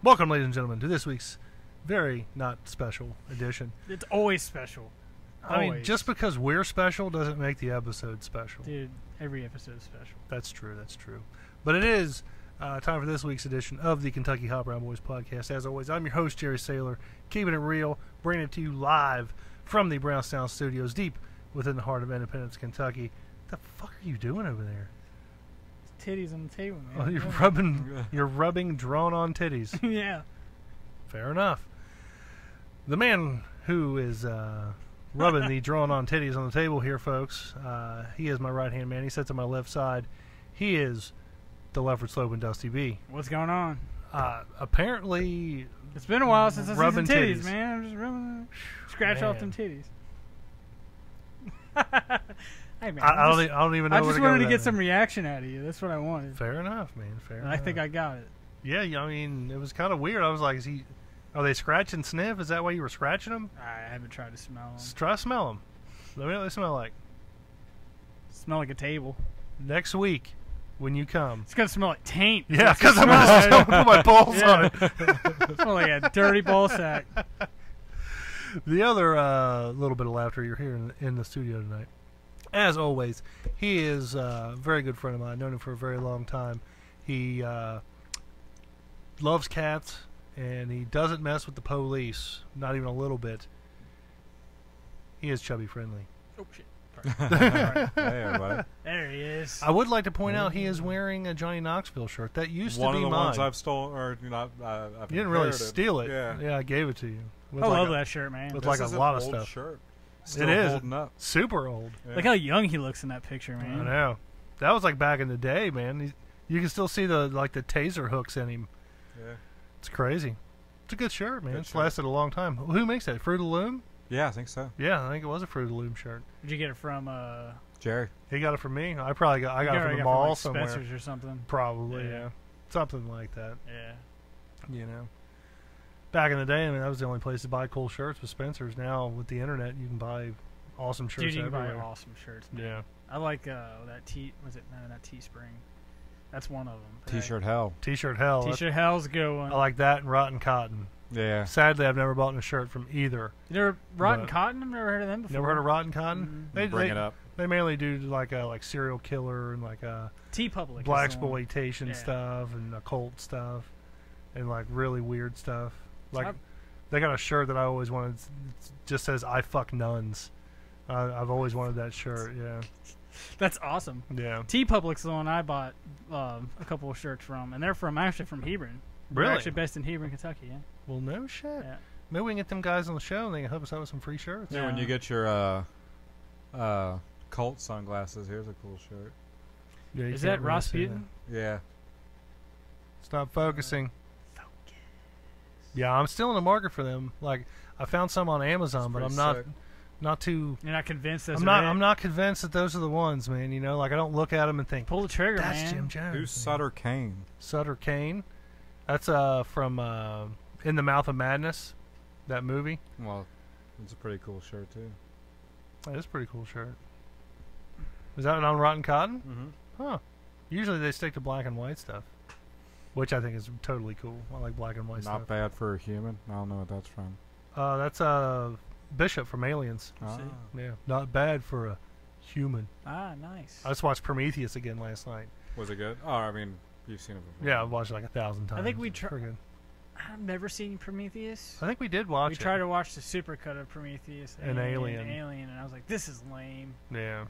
Welcome, ladies and gentlemen, to this week's very not special edition. It's always special. I mean, just because we're special doesn't make the episode special. Dude, every episode is special. That's true, that's true. But it is time for this week's edition of the Kentucky Hot Brown Boys podcast. As always, I'm your host, Jerry Saylor, keeping it real, bringing it to you live from the Brownstown Studios, deep within the heart of Independence, Kentucky. What the fuck are you doing over there? Titties on the table, man. Oh, you're rubbing drawn-on titties. Yeah. Fair enough. The man who is rubbing the drawn-on titties on the table here, folks, he is my right-hand man. He sits on my left side. He is the Lefford Slope and Dusty B. What's going on? Apparently... It's been a while since I seen some titties, titties, man. I'm just rubbing scratch off them titties. Hey, man, I don't even know. I just wanted to get some reaction out of you. That's what I wanted. Fair enough, man. Fair enough. I think I got it. Yeah, I mean, it was kind of weird. I was like, are they scratch and sniff? Is that why you were scratching them? I haven't tried to smell them. Try to smell them. Let me know what they smell like. Smell like a table. Next week, when you come. It's going to smell like taint. Yeah, because I'm going to put my balls on it. Smell like a dirty ball sack. The other little bit of laughter you're hearing in the studio tonight. As always, he is a very good friend of mine. I've known him for a very long time. He loves cats, and he doesn't mess with the police, not even a little bit. He is chubby friendly. Oh, shit. Hey, everybody. There he is. I would like to point out he is wearing a Johnny Knoxville shirt. That used to be mine. One of the ones I've stolen, or I've You didn't really steal it. Yeah, I gave it to you. I love that shirt, man. With this like is a lot of old stuff. Shirt. Still it is holding up. Super old. Yeah. Look how young he looks in that picture, man. I know. That was like back in the day, man. You can still see the taser hooks in him. Yeah. It's crazy. It's a good shirt, man. Good It's shirt. lasted a long time. Who makes that? Fruit of the Loom? Yeah, I think so. Yeah, I think it was a Fruit of the Loom shirt. Did you get it from Jerry. He got it from me. I got it from the got mall like somewhere. Spencer's or something? Probably, Yeah. yeah. Something like that. Yeah. You know. Back in the day, I mean, that was the only place to buy cool shirts was Spencer's. Now, with the internet, you can buy awesome shirts Dude, you can everywhere. buy awesome shirts, man. Yeah. I like that was it? No, not Teespring. That's one of them. T-shirt hell. T-shirt hell. T-shirt hell's a good one. I like that and Rotten Cotton. Yeah. Sadly, I've never bought a shirt from either. You never Rotten But- Cotton? I've never heard of them before. Never heard of Rotten Cotton? Mm-hmm. Bring it up. They mainly do like serial killer and like T-Public. blaxploitation Yeah. stuff and occult stuff and like really weird stuff. Like I've- they got a shirt that I always wanted. It just says "I fuck nuns." I've always wanted that shirt. Yeah, That's awesome. yeah. T-Public's the one I bought a couple of shirts from, and they're actually from Hebron. They're Really? actually based in Hebron, Kentucky. Yeah. Well, no shit. Yeah. Maybe we can get them guys on the show and they can help us out with some free shirts. Yeah, when you get your cult sunglasses, here's a cool shirt. Yeah, you Is can't that really see Rasputin? Yeah. Stop focusing. Yeah, I'm still in the market for them. Like, I found some on Amazon, but I'm not too. You're not convinced that's I'm not convinced that those are the ones, man. You know, like I don't look at them and think, Pull the trigger, that's man. Jim Jones. Who's man. Sutter Kane? Sutter Kane. That's from In the Mouth of Madness, that movie. Well, it's a pretty cool shirt too. That is a pretty cool shirt. Is that on Rotten Cotton? Mm-hmm. Huh. Usually they stick to black and white stuff, which I think is totally cool. I like black and white Not stuff. bad for a human. I don't know what that's from. That's Bishop from Aliens. Ah. Yeah, not bad for a human. Ah, nice. I just watched Prometheus again last night. Was it good? Oh, I mean, you've seen it before. Yeah, I've watched it like 1,000 times. I think we It's pretty good. I've never seen Prometheus. I think we did watch We it. tried to watch the supercut of Prometheus And Alien. and I was like, this is lame. Yeah.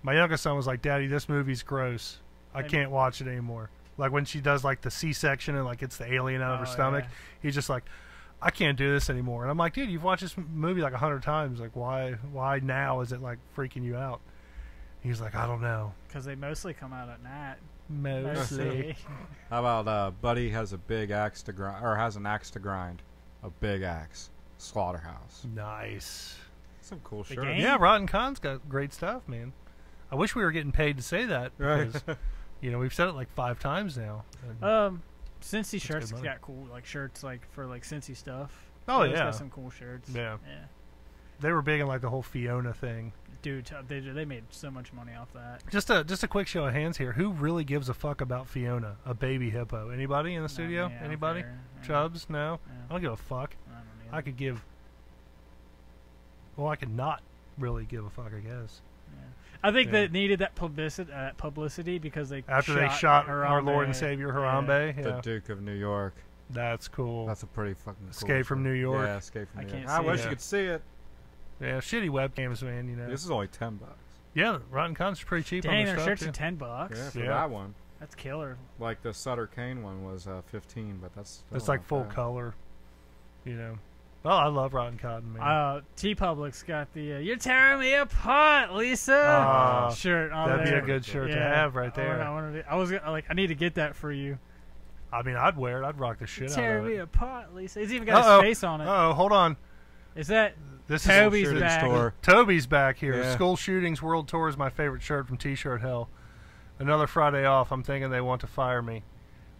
My youngest son was like, "Daddy, this movie's gross. I can't watch it anymore." Like when she does like the C-section and like gets the alien out of her stomach, yeah. he's just like, "I can't do this anymore." And I'm like, "Dude, you've watched this movie like 100 times. Like, why now is it like freaking you out?" He's like, "I don't know." Because they mostly come out at night. Mostly. How about Buddy has a big axe to grind, or has an axe to grind, a big axe, slaughterhouse. Nice. Some cool The shirts. game? Yeah, Rotten Con's got great stuff, man. I wish we were getting paid to say that because, you know, we've said it like 5 times now. And Cincy shirts good money. got cool, like shirts like for like Cincy stuff. Oh, Those yeah. got some cool shirts. Yeah. Yeah. they were big in like the whole Fiona thing. Dude, they made so much money off that. Just a quick show of hands here. Who really gives a fuck about Fiona, a baby hippo? Anybody in the studio? Me, I don't Anybody? care. Yeah. Chubbs? No? Yeah. I don't give a fuck. I don't I could give... Well, I could not really give a fuck, I guess. I think they needed that publicity because they After they shot Harambe. our Lord and Savior Harambe. Yeah. The Duke of New York. That's cool. That's a pretty fucking cool Escape from show. New York. Yeah, Escape from I New can't York. I see wish it. you could see it. Yeah, shitty webcams, man, you know. This is only $10. Yeah, Rotten Con's pretty cheap on Dang, this their stuff, shirts too. are $10. Yeah, for Yeah. that one. That's killer. Like the Sutter Kane one was 15, but that's still It's like not full bad. color, you know. Well, I love Rotten Cotton, man. T-Public's got the "You're tearing me apart, Lisa" shirt on That'd there. be a good shirt to Yeah. have right there. I was like, I need to get that for you. I mean, I'd wear it. I'd rock the shit out Tearing of me it. apart, Lisa. It's even got his face on it. Oh, hold on. Is that This Toby's is back? Store. Toby's back here. Yeah. School Shootings World Tour is my favorite shirt from T-Shirt Hell. Another Friday off. I'm thinking they want to fire me.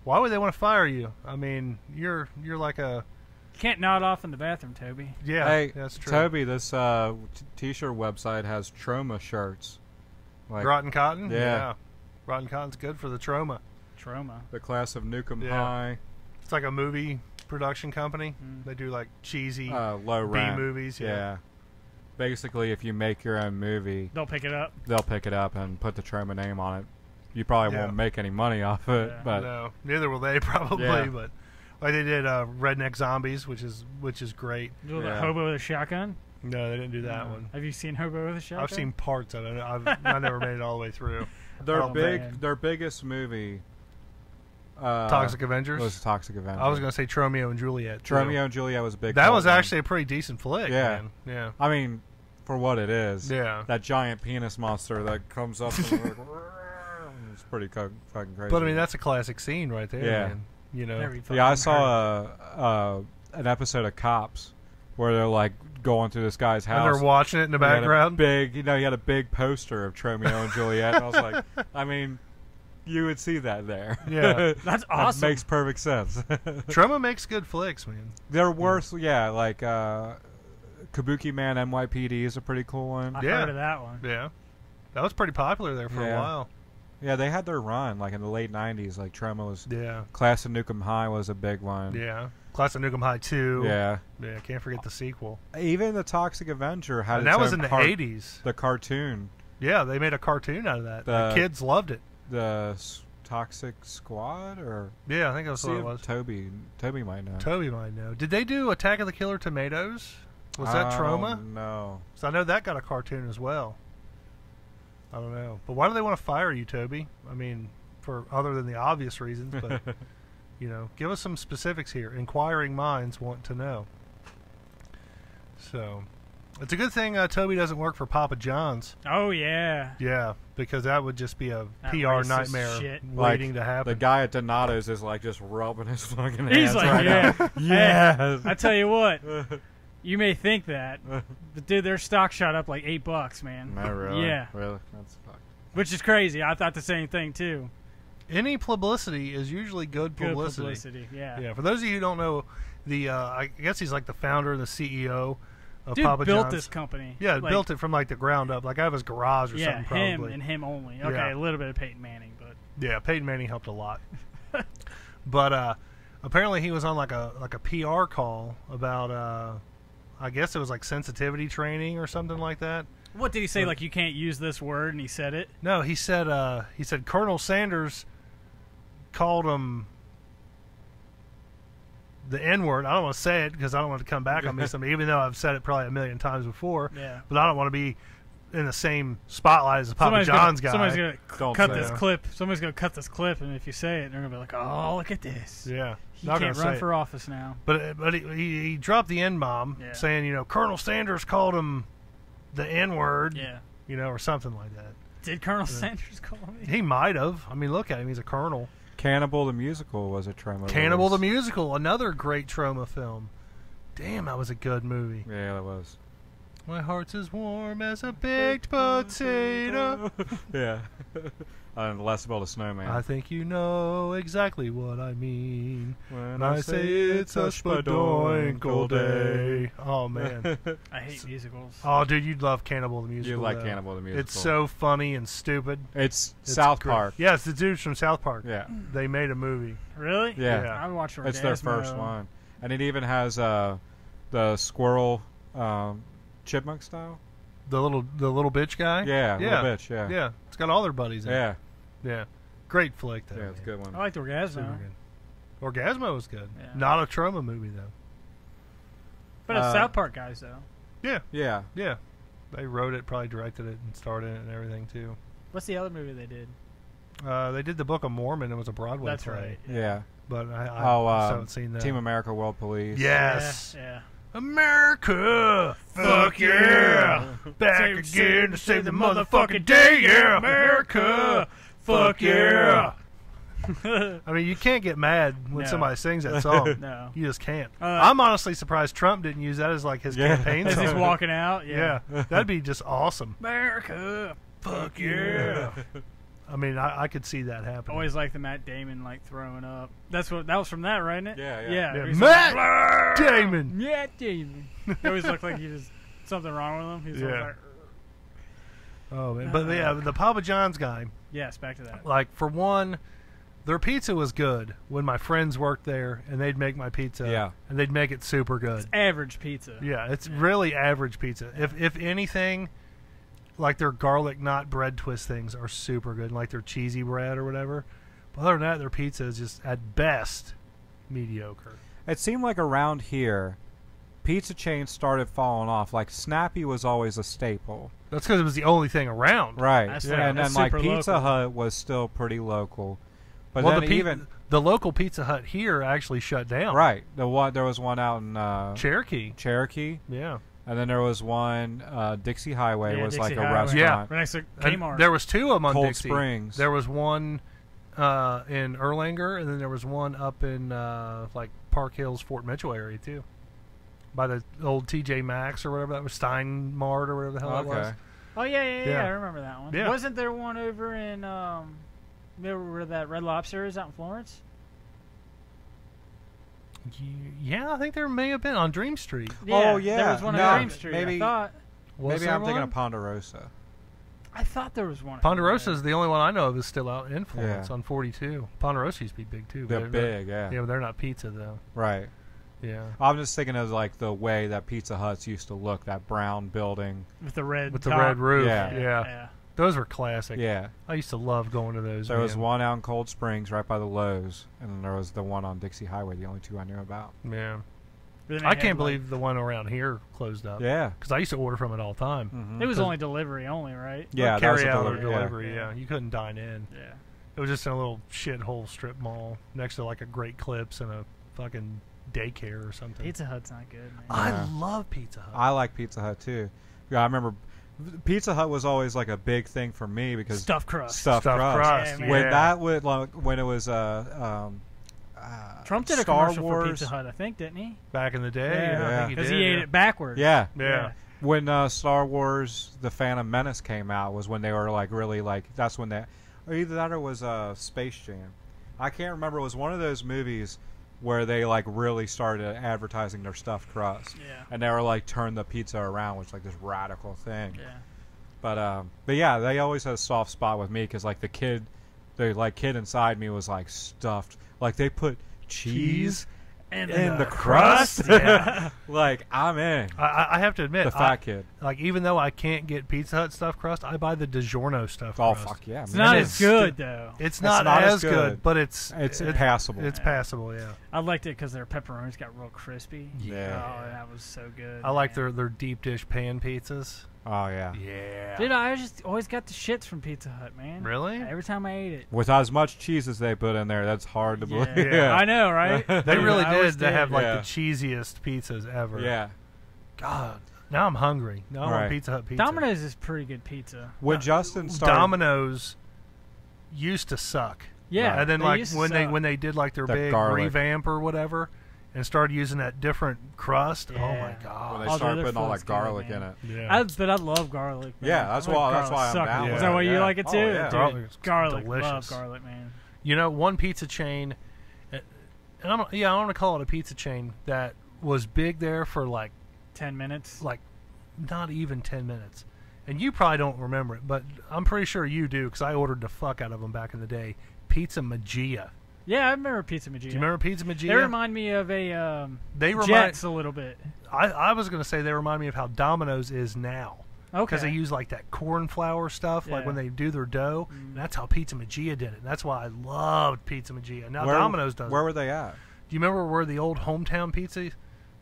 Why would they want to fire you? I mean, you're like a... You can't nod off in the bathroom, Toby. Yeah, Hey, that's true. Toby, this T-shirt website has trauma shirts. Like Rotten Cotton? Yeah. Rotten Cotton's good for the trauma. Trauma. the class of Nukem Yeah. High, It's like a movie production company. Mm. They do like cheesy low B rent. movies. Yeah. Basically, if you make your own movie, They'll pick it up. they'll pick it up and put the Trauma name on it. You probably Yeah. won't make any money off it, Yeah. but No, neither will they probably. Yeah. But like they did Redneck Zombies, which is great. Do the Yeah. hobo with a shotgun. No, they didn't do that No. one. Have you seen hobo with a shotgun? I've seen parts of it. I never made it all the way through. their Oh, man. their biggest movie Toxic Avengers. was Toxic Avenger. I was going to say Tromeo and Juliet. too. Romeo and Juliet was a big. That cult was one. actually a pretty decent flick. Yeah. Man. Yeah. I mean, for what it is. Yeah. That giant penis monster that comes up. And like, it's pretty fucking crazy. But I mean, that's a classic scene right there. Yeah. Man. You know. Every Yeah, I fucking saw an episode of Cops where they're like going through this guy's And house. they're watching it in the He had a background. big, he had a big poster of Romeo and Juliet. And I was like, I mean, you would see that there. Yeah. That's That awesome. makes perfect sense. Troma makes good flicks, man. They're worse, yeah. Like Kabuki Man NYPD is a pretty cool one. I've Yeah. heard of that one. Yeah. That was pretty popular there for a Yeah. while. Yeah, they had their run like in the late '90s. Like Troma was, Yeah. Class of Nukem High was a big one. Yeah. Class of Nukem High 2. Yeah. Yeah, can't forget the sequel. Even the Toxic Avenger had And its that was own in the 80s. The cartoon, Yeah, they made a cartoon out of that. The- The kids loved it. the Toxic Squad, or Yeah, I think that's see what it if was. Toby might know. Toby might know. Did they do Attack of the Killer Tomatoes? Was that Troma? No. So I know that got a cartoon as well. I don't know. But why do they want to fire you, Toby? I mean, for other than the obvious reasons, but you know, give us some specifics here. Inquiring minds want to know. So, it's a good thing Toby doesn't work for Papa John's. Oh yeah. Yeah, because that would just be a That PR racist nightmare shit. waiting to The happen. guy at Donato's is like just rubbing his fucking He's hands like, right yeah. now. Yes. I tell you what, you may think that, but dude, their stock shot up like $8, man. No, really? Yeah. Really? That's fucked. Which is crazy. I thought the same thing too. Any publicity is usually good Good publicity. publicity. Yeah. Yeah, for those of you who don't know, I guess he's like the founder and the CEO of Dude Papa built John's. this company. Yeah, Like, built it from like the ground up, like out of his garage or Yeah, something him probably. and him only. Okay, Yeah. a little bit of Peyton Manning, but Yeah, Peyton Manning helped a lot. But apparently he was on like a PR call about I guess it was like sensitivity training or something like that. what did he say? Like you can't use this word, and he said it. No, he said Colonel Sanders called him the N-word. I don't want to say it because I don't want it to come back on me, even though I've said it probably a million times before. Yeah. But I don't want to be in the same spotlight as the Papa John's guy. Somebody's gonna Don't cut say this it. clip. Somebody's gonna cut this clip, and if you say it, they're gonna be like, "Oh, look at this. Yeah, He not can't gonna run say for it. office now." But he dropped the N-bomb, Yeah. saying Colonel Sanders called him the N-word, Yeah. or something like that. Did Colonel Sanders call me? He might have. I mean, look at him; he's a colonel. Cannibal the Musical was a Troma. Cannibal the release. Musical, another great Troma film. Damn, that was a good movie. Yeah, that was. My heart's as warm as a baked potato. Yeah. And less about a snowman. I think you know exactly what I mean When I say it's a spadoinkle day. Oh, man. I hate musicals. Oh, dude, you'd love Cannibal the Musical. You like though. Cannibal the Musical. It's so funny and stupid. It's It's South great. Park. Yeah, it's the dudes from South Park. Yeah. They made a movie. Really? Yeah. Yeah. I watched Orgasmo. It's their first one. And it even has the squirrel chipmunk style. The little bitch guy? Yeah, Yeah. little bitch, yeah. Yeah. It's got all their buddies in Yeah. it. Yeah. Great flick, though. Yeah, it's a good one. I liked Super Orgasmo. good. Orgasmo was good. Yeah. Not a trauma movie, though. But it's South Park guys, though. Yeah. Yeah. Yeah. They wrote it, probably directed it, and starred in it and everything, too. What's the other movie they did? They did the Book of Mormon. It was a Broadway That's play. right. Yeah. But I haven't seen that. Team America World Police. Yes. Yeah. America! Fuck yeah! Back again to save the motherfucking day, yeah! America! Fuck yeah! I mean, you can't get mad when No. somebody sings that song. No. You just can't. Uh, I'm honestly surprised Trump didn't use that as like his campaign As song. he's walking out. Yeah, that'd be just awesome. America. Fuck yeah! I mean, I could see that I happening. always like the Matt Damon like throwing up. That was from that, right? It? Yeah, yeah. Yeah. Yeah, he's Matt like, Damon! Matt Damon. He always looked like he just something wrong with him. He's Yeah. like, Oh man, but yeah, the Papa John's guy. yes, back to that. Like for one, their pizza was good when my friends worked there, and they'd make my pizza. Yeah. and they'd make it super good. It's average pizza. Yeah, it's really average pizza. If anything, like their garlic knot bread twist things are super good, like their cheesy bread or whatever. But other than that, their pizza is just at best mediocre. It seemed like around here, pizza chains started falling off. Like Snappy was always a staple. That's because it was the only thing around. Right. That's And that's then like super Pizza local. Hut was still pretty local. But Well, then the local Pizza Hut here actually shut down. right. There was one out in Cherokee. Cherokee. Yeah. And then there was one, Dixie Highway Yeah, was Dixie like a Highway. restaurant. Right next to And Kmart. there was two of them on Cold Dixie. Springs. There was one in Erlanger, and then there was one up in like Park Hills, Fort Mitchell area too, by the old TJ Maxx or whatever that was, Stein Mart or whatever the hell that was. Okay. Oh yeah. Yeah. I remember that one. Yeah. Wasn't there one over in where that Red Lobster is out in Florence? Yeah, I think there may have been on Dream Street. Oh, yeah. There was one No, on Dream Street. maybe- I thought. Was Maybe there I'm thinking one? of Ponderosa. I thought there was one. Ponderosa is the only one I know of is still out in Florence Yeah. on 42. Ponderosa used to be big too. They're but big, yeah. Yeah, but they're not pizza though. Right. Yeah. I'm just thinking of like the way that Pizza Huts used to look, that brown building. with the red With the top. red roof. Yeah. Yeah. Those were classic. Yeah. I used to love going to those. There was man. one out in Cold Springs right by the Lowe's, and then there was the one on Dixie Highway, the only two I knew about. Yeah. But then I they had, can't like- believe the one around here closed up. Yeah. Because I used to order from it all the time. Mhm. It was 'Cause- only delivery only, right? Yeah, that was carry a out or delivery, yeah. delivery. Yeah. You couldn't dine in. Yeah. It was just in a little shithole strip mall next to like a Great Clips and a fucking daycare or something. Pizza Hut's not good, man. I Yeah. love Pizza Hut. I like Pizza Hut too. Yeah, I remember Pizza Hut was always like a big thing for me because Stuffed crust. stuffed crust. Yeah, man. When yeah. that would like when it was Trump did a Star commercial Wars. for Pizza Hut, I think, didn't he? Back in the day, Yeah. I think Because he he did. ate it backwards. Yeah. Yeah. When Star Wars: The Phantom Menace came out was when they were like really like that's when they or either that or was Space Jam. I can't remember. It was one of those movies where they like really started advertising their stuffed crust. Yeah. And they were like turn the pizza around, which is like this radical thing. Yeah. But yeah, they always had a soft spot with me because like the kid inside me was like stuffed. Like they put cheese And in the crust. Yeah. Like I'm in. I have to admit, The fat kid. like even though I can't get Pizza Hut stuffed crust, I buy the DiGiorno stuffed Oh crust. fuck yeah! It's man. not it's as good, though. It's not, not as as good, good. but it's passable. It's Yeah. passable, yeah. I liked it because their pepperonis got real crispy. Yeah. Oh, that was so good. I like man. their deep dish pan pizzas. Oh yeah. Yeah. Dude, I just always got the shits from Pizza Hut, man. Really? Every time I ate it. With as much cheese as they put in there, that's hard to believe. Yeah. I know, right? They Dude, really I always did. They have like Yeah. the cheesiest pizzas ever. Yeah. God. Now I'm hungry. Now I want Right. Pizza Hut pizza. Domino's is pretty good pizza. When Justin started, Domino's used to suck. Yeah. And then they like used to when suck. they did like their The big garlic. revamp or whatever, and started using that different crust. Oh my Yeah. god! When they Oh, start their putting all food's that garlic good, in man. it. Yeah, But I love garlic. Man. Yeah, that's I'm a why garlic I'm sucker. down with Is that it. why you Yeah. like it too? Oh, yeah. Dude, Garlic's garlic. delicious. Love garlic, man. You know, one pizza chain, and I want to call it a pizza chain that was big there for like 10 minutes. not even 10 minutes. And you probably don't remember it, but I'm pretty sure you do because I ordered the fuck out of them back in the day. Pizza Magia. Yeah, I remember Pizza Magia. Do you remember Pizza Magia? They remind me of a They remind- Jets a little bit. I was going to say they remind me of how Domino's is now. Okay. Because they use like that corn flour stuff, like Yeah. when they do their dough. And that's how Pizza Magia did it. And that's why I loved Pizza Magia. Now Domino's does Where it. were they at? Do you remember where the old hometown pizza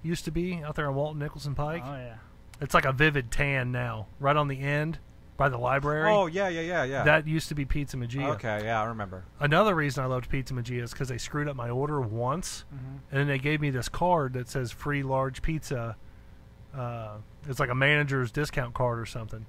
used to be out there on Walton Nicholson Pike? Oh yeah. It's like a vivid tan now, right on the end by the library. Oh, yeah. That used to be Pizza Magia. Okay, yeah, I remember. Another reason I loved Pizza Magia is because they screwed up my order once, Mm-hmm. and then they gave me this card that says free large pizza. It's like a manager's discount card or something.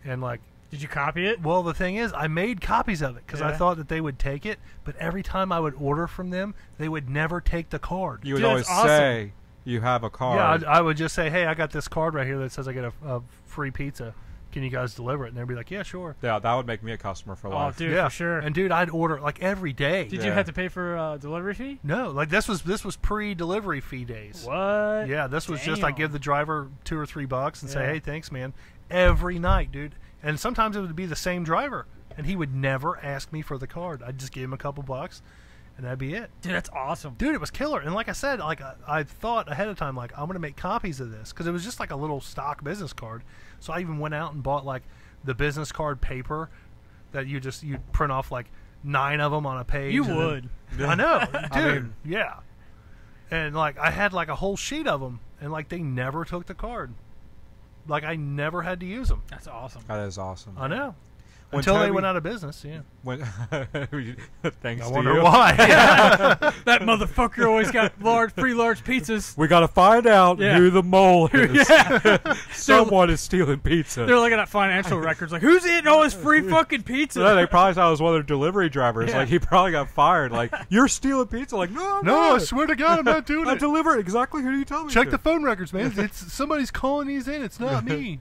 And like, Did you copy it? well, the thing is, I made copies of it because I Yeah. thought that they would take it, but every time I would order from them, they would never take the card. You would Dude, always that's awesome. say you have a card. Yeah, I would just say, hey, I got this card right here that says I get a free pizza. Can you guys deliver it? And they'd be like, yeah, sure. Yeah, that would make me a customer for Oh, life. dude, yeah, for sure. And dude, I'd order like every day. Did you Yeah. have to pay for delivery fee? No, like this was pre-delivery fee days. What? Yeah, this was just I Damn. give the driver $2 or $3 and say, Yeah. hey, thanks, man. Every night, dude. And sometimes it would be the same driver, and he would never ask me for the card. I'd just give him a couple bucks, and that'd be it. Dude, that's awesome. Dude, it was killer. And like I said, like I thought ahead of time, like I'm gonna make copies of this because it was just like a little stock business card. So I even went out and bought like the business card paper that you print off like 9 of them on a page. You and would. then, I know, dude. I mean- yeah. And like I had like a whole sheet of them, and like they never took the card. Like I never had to use them. That's awesome. That is awesome. I know. When Until they Toby- went out of business. Yeah. When thanks I to wonder you. why. That motherfucker always got free large pizzas. We got to find out Yeah. who the mole is. Yeah. Someone is stealing pizza. They're looking at financial records like, who's eating all this free fucking pizza? No, they probably thought I was one of their delivery drivers. Yeah. Like, he probably got fired. Like, you're stealing pizza. Like, no, I'm No, I not. swear to God, I'm not doing I it. deliver it exactly who you tell me Check to. the phone records, man. It's somebody's calling these in. It's not me.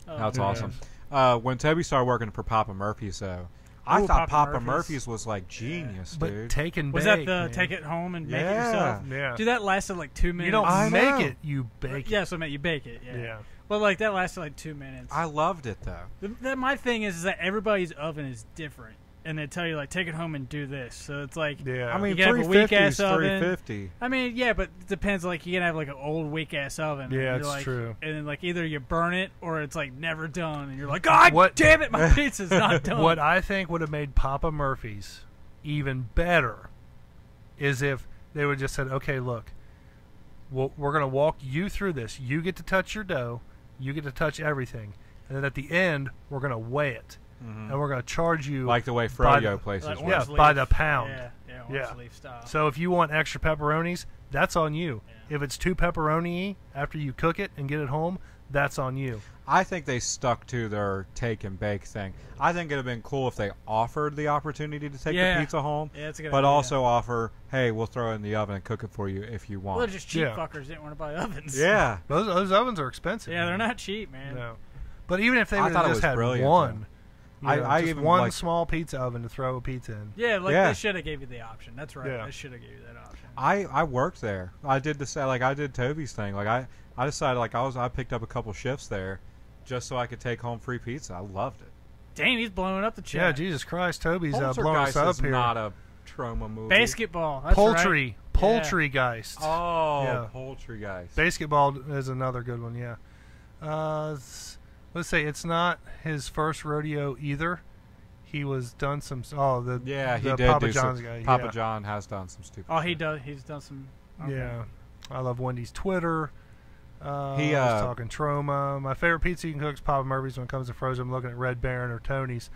Oh, That's Yeah. awesome. When Toby started working for Papa Murphy's, though, I Ooh, thought Papa Papa Murphy's. Murphy's was like genius, But dude. take and Was bake, that the man. take it home and make it Yeah. yourself? Yeah. Dude, that lasted like 2 minutes. You don't I make know. it, you bake it. Yeah, so you bake it. Yeah. Yeah. But like that lasted like 2 minutes. I loved it, though. My thing is that everybody's oven is different, and they tell you like take it home and do this. So it's like, Yeah. I mean, You can have a 350 weak-ass is oven. 350. I mean, yeah, but it depends. Like you can have like an old weak ass oven. and Yeah, you're it's like, true. And then like either you burn it or it's like never done, and you're like, God What- damn it, my pizza's not done. What I think would have made Papa Murphy's even better is if they would just said, okay, look, we're going to walk you through this. You get to touch your dough. You get to touch everything. And then at the end, we're going to weigh it. And we're going to charge you. Like the way By Froyo the- places Like work. Yeah, orange by leaf. the pound. Yeah, Yeah. orange leaf style. So if you want extra pepperonis, that's on you. Yeah. If it's too pepperoni after you cook it and get it home, that's on you. I think they stuck to their take and bake thing. I think it would have been cool if they offered the opportunity to take Yeah. the pizza home, Yeah, that's a good but idea. also offer, hey, we'll throw it in the oven and cook it for you if you well, they're want. just cheap Yeah. fuckers. Didn't want to buy ovens. Yeah. Those ovens are expensive. Yeah, they're man. not cheap, man. No. But even if they I would thought have it just was had brilliant, one, I just even, one like- small pizza oven to throw a pizza in. Yeah, like Yeah. they should have gave you the option. That's right. Yeah. They should have gave you that option. I worked there. I did I did Toby's thing. Like I decided I picked up a couple shifts there just so I could take home free pizza. I loved it. Damn, he's blowing up the Yeah, chat. Jesus Christ, Toby's blowing us Poltergeist up is here. not a trauma movie. Basketball. That's Poultry, right. Poultrygeist. Oh, Yeah. poultry guys. Basketball is another good one. Yeah. Let's say it's not his first rodeo either. He was done some. Oh, the Yeah, he the did Papa do John's some, guy. Papa yeah. John has done some stupid. Oh, he shit. does. He's done some. Okay. Yeah, I love Wendy's Twitter. He, I was talking trauma. My favorite pizza you can cook is Papa Murphy's. When it comes to frozen, I'm looking at Red Baron or Tony's.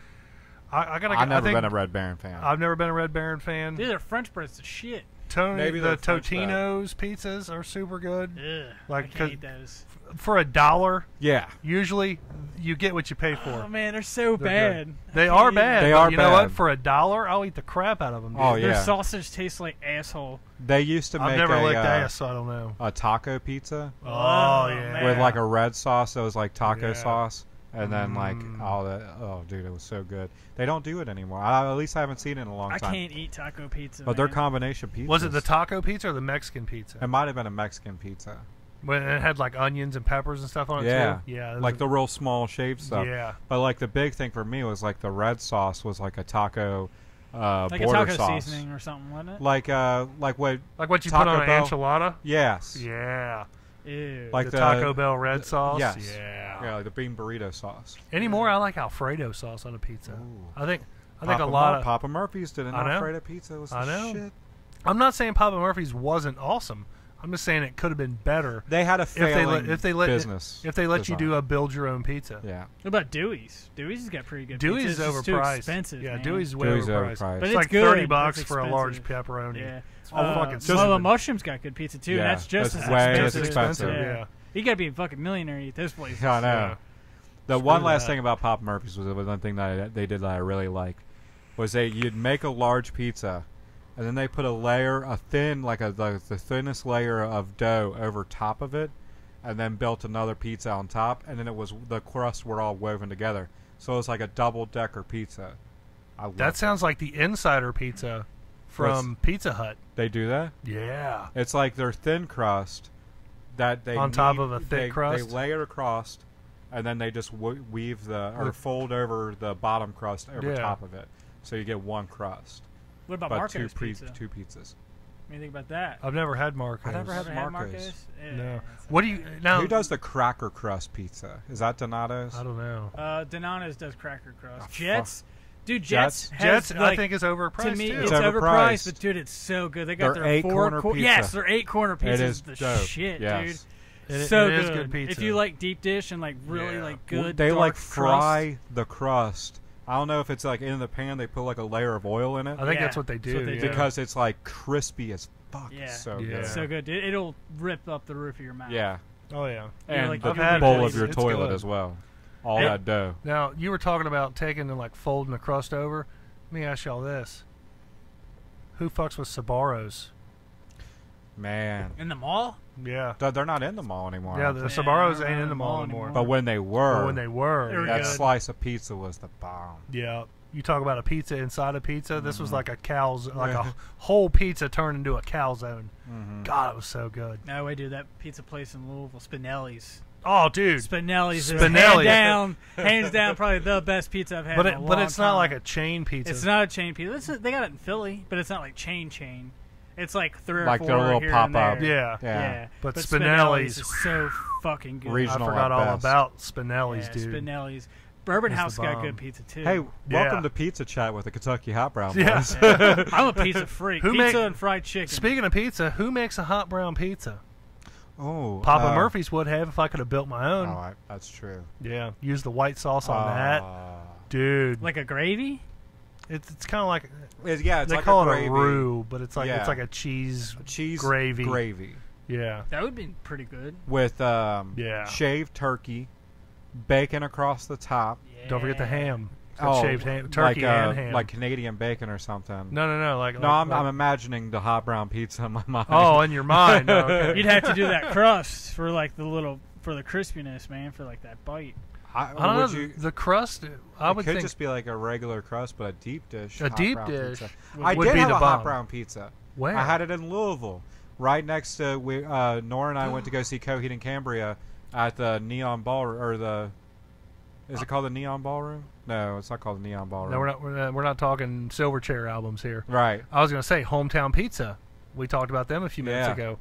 I've never been a Red Baron fan. I've never been a Red Baron fan. Dude, their French bread's the shit. Maybe the they're French Totino's pizzas are super good. Ugh, Like, I can't eat those. For $1, Yeah. usually you get what you pay for. Oh man, they're so They're bad. good. They I are can't eat bad. They but are you know what? bad. For $1, I'll eat the crap out of them. Dude. Oh, Their yeah. sausage tastes like asshole. They used to I've make never licked a ass, so I don't know. taco pizza Oh, yeah. man. with like a red sauce that was like taco Yeah. sauce, and then like all that. Oh, dude, it was so good. They don't do it anymore. At least I haven't seen it in a long I time. can't eat taco pizza. But their man. combination pizzas. Was it the taco pizza or the Mexican pizza? It might have been a Mexican pizza. When it had like onions and peppers and stuff on it Yeah. too? Yeah. Like the real small shaved stuff. Yeah. But like the big thing for me was like the red sauce was like a taco like a border taco sauce. seasoning or something, wasn't it? Like what Like what you Taco put on an Bell? enchilada? yes. Yeah. Ew. Like the Taco Bell red sauce? Yes. Yeah. Yeah, like the bean burrito sauce. Anymore, I like Alfredo sauce on a pizza. Ooh. I think a lot of... Papa Murphy's did an I know. Alfredo pizza. It was I the know. shit. I'm not saying Papa Murphy's wasn't awesome. I'm just saying it could have been better They had a failing if they let business. if they let you design. do a build your own pizza. Yeah. What about Dewey's? Dewey's has got pretty good Dewey's pizza. is It's just too overpriced. expensive, Yeah, man. Dewey's is way Dewey's overpriced. overpriced. But It's it's like good. $30 It's for a large expensive. pepperoni. Yeah. Oh, fucking just- Well, the stupid. Mushroom's got good pizza too, Yeah, and that's just that's as way expensive. as expensive. Yeah. You gotta be a fucking millionaire to eat those places. I know. Yeah. The Screw one last that. thing about Papa Murphy's was one thing that they did that I really liked was you'd make a large pizza, and then they put a layer, a thin, like the thinnest layer of dough over top of it, and then built another pizza on top, and then the crusts were all woven together, so it was like a double-decker pizza. I loved That it. sounds like the insider pizza from Pizza Hut. They do that. Yeah. It's like their thin crust that they On top knead- of a thick they crust? They layer a crust, and then they just weave or fold over the bottom crust over Yeah. top of it, so you get one crust. What about But Marco's two pizza? two pizzas. What do you think about that? I've never had Marco's. I never had Ever had Marco's. Yeah, No. it's What do you now? Who does the cracker crust pizza? Is that Donato's? I don't know. Donana's does cracker crust. Oh, Jets, dude, Jets. Jets? has, Jets, like, I think, is overpriced to me, too. it's It's overpriced, overpriced. but dude, it's so good. They got Their their eight-corner pizza. Yes, their 8-corner pizza It is the dope. shit, Yes. dude. It- So it is good. good pizza. If you like deep dish and like really Yeah. like good, They dark like crust, fry the crust. I don't know if it's like in the pan. They put like a layer of oil in it I think Yeah, that's what they that's do. what they yeah. do. because it's like crispy as fuck. Yeah. It's so Yeah. good. It's so good. It'll rip up the roof of your mouth. Yeah. Oh yeah. And like, the I've had bowl it. of your It's toilet good. as well. All Hey. that dough. Now you were talking about taking and like folding the crust over. Let me ask y'all this: who fucks with Sbarros? Man. In the mall? Yeah. They're not in the mall anymore. Yeah, I the don't Yeah, Sbarros they're ain't not in the mall anymore. think. But when they were, But when they were, They were that good. slice of pizza was the bomb. yeah. You talk about a pizza inside a pizza. This was Mhm. like a cow's, like Yeah. a whole pizza turned into a calzone. Mm-hmm. God, it was so good. No, I do that pizza place in Louisville, Spinelli's. Oh, dude. Spinelli's is Spinelli. hands down, probably the best pizza I've had. But in a but long it's not time. like a chain pizza. It's not a chain pizza. They got it in Philly, but it's not like chain. It's like 3 or Like 4 their little here pop and up. there. Yeah. Yeah. But Spinelli's Spinelli's- is so fucking good. Regional I forgot at all best. about Spinelli's, yeah, dude. Spinelli's. Bourbon It's the House got bomb. good pizza too. Hey, welcome Yeah. to Pizza Chat with the Kentucky Hot Brown Yeah. Boys. Yeah. I'm a pizza freak. Who Pizza make- and fried chicken. Speaking of pizza, who makes a hot brown pizza? Oh, Papa Murphy's would have if I could have built my own. That's true. Yeah, use the white sauce on that, Ah. dude. Like a gravy? It's kind of like It's they like call a it gravy. a roux, but it's like Yeah. it's like a cheese. cheese gravy. gravy Yeah, That would be pretty good. with Yeah. shaved turkey, bacon across the top. Yeah. don't forget the ham. It's got shaved ham, turkey like, and ham. like Canadian bacon or something. no, like No, like- I'm imagining the hot brown pizza in my mind. Oh, in your mind. Oh, okay. You'd have to do that crust for like the crispiness, man, for like that bite. I don't know. would you, The crust, I it would could think. just be like a regular crust, but a deep dish. A hot deep brown dish Pizza. would- I would did be have the a hot bomb. brown pizza. Where? I had it in Louisville, right next to Nora and I went to go see Coheed and Cambria at the Neon Ball or the. Is it called the Neon Ballroom? No, it's not called the Neon Ballroom. No, we're not talking Silverchair albums here. Right. I was going to say Hometown Pizza. We talked about them a few minutes Yeah. ago.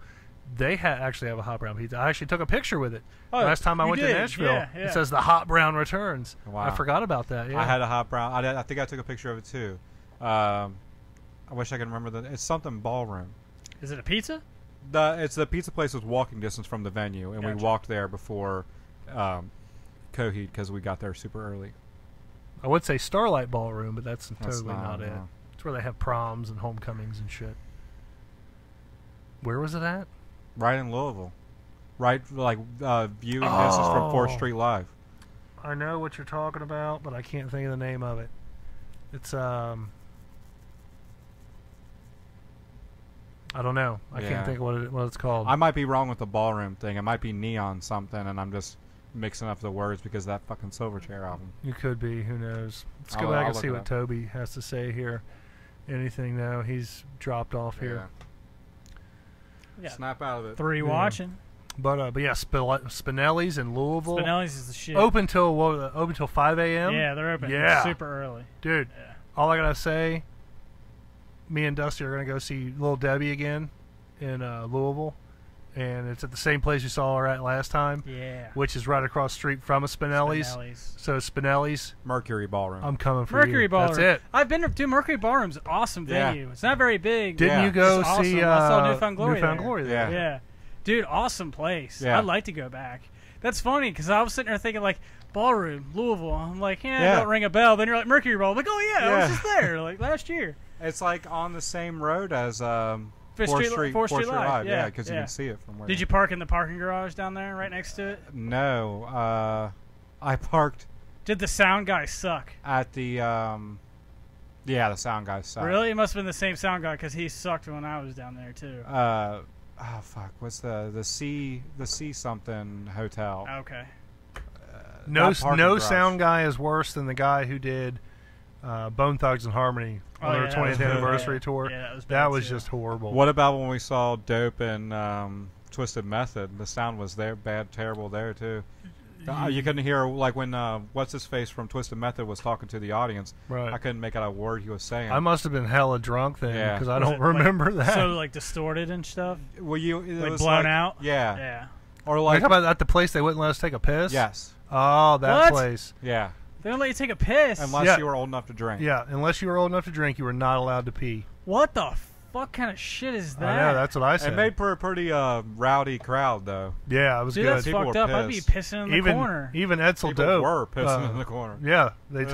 They actually have a hot brown pizza. I actually took a picture with it Oh, last time I you went to did. Nashville. Yeah, yeah. It says the hot brown returns. Wow. I forgot about that. Yeah. I had a hot brown. I think I took a picture of it too. I wish I could remember the. It's something ballroom. Is it a pizza? It's the pizza place was walking distance from the venue, and we Gotcha. walked there before Coheed because we got there super early. I would say Starlight Ballroom, but that's That's totally not it. no. It's where they have proms and homecomings and shit. Where was it at? Right in Louisville. Right, like, viewing distance from 4th Street Live. I know what you're talking about, but I can't think of the name of it. It's, I don't know. I can't think of what it's called. I might be wrong with the ballroom thing. It might be Neon something, and I'm just mixing up the words because of that fucking Silverchair album. You could be. Who knows? Let's go back and see what Toby has to say here. Anything now? He's dropped off here. Yeah. Snap out of it. 3 watching. But yeah, Spinelli's in Louisville. Spinelli's is the shit. Open till 5 a.m. Yeah, they're open. Yeah, super early, dude. Yeah. All I gotta say, me and Dusty are gonna go see Little Debbie again in Louisville, and it's at the same place you saw her at last time. Yeah, which is right across the street from a Spinelli's. So Spinelli's, Mercury Ballroom. I'm coming for Mercury you. Ballroom. That's it. I've been to Mercury Ballroom's awesome venue. It's not very big. Didn't you go see? I saw Newfound Glory. Newfound Glory there. Yeah. Dude, awesome place. Yeah. I'd like to go back. That's funny because I was sitting there thinking like ballroom, Louisville. I'm like, don't ring a bell. Then you're like Mercury Ball. I'm like, oh yeah, I was just there like last year. It's like on the same road as 4th Street Live. Yeah, because you can see it from where. Did you park in the parking garage down there, right next to it? No, I parked. Did the sound guy suck? At the the sound guy sucked. Really? It must have been the same sound guy because he sucked when I was down there too. Oh fuck! What's the C something hotel? Okay. No sound guy is worse than the guy who did Bone Thugs and Harmony on their 20th anniversary tour. Yeah, that was just horrible. What about when we saw Dope and Twisted Method? The sound was terrible there too. You couldn't hear, like when what's his face from Twisted Method was talking to the audience. Right. I couldn't make out a word he was saying. I must have been hella drunk then because I don't remember that. So like distorted and stuff. Well, it like was blown out. Yeah. Yeah. Or like how about at the place they wouldn't let us take a piss? Yes. Oh, that place. Yeah. They don't let you take a piss unless you were old enough to drink. Yeah, unless you were old enough to drink, you were not allowed to pee. What the fuck kind of shit is that? I know, that's what I said. It made for a pretty rowdy crowd, though. Yeah, it was good. That's People fucked were up. pissed. I'd be pissing in the corner. Even Edsel People Dope were pissing in the corner. Yeah,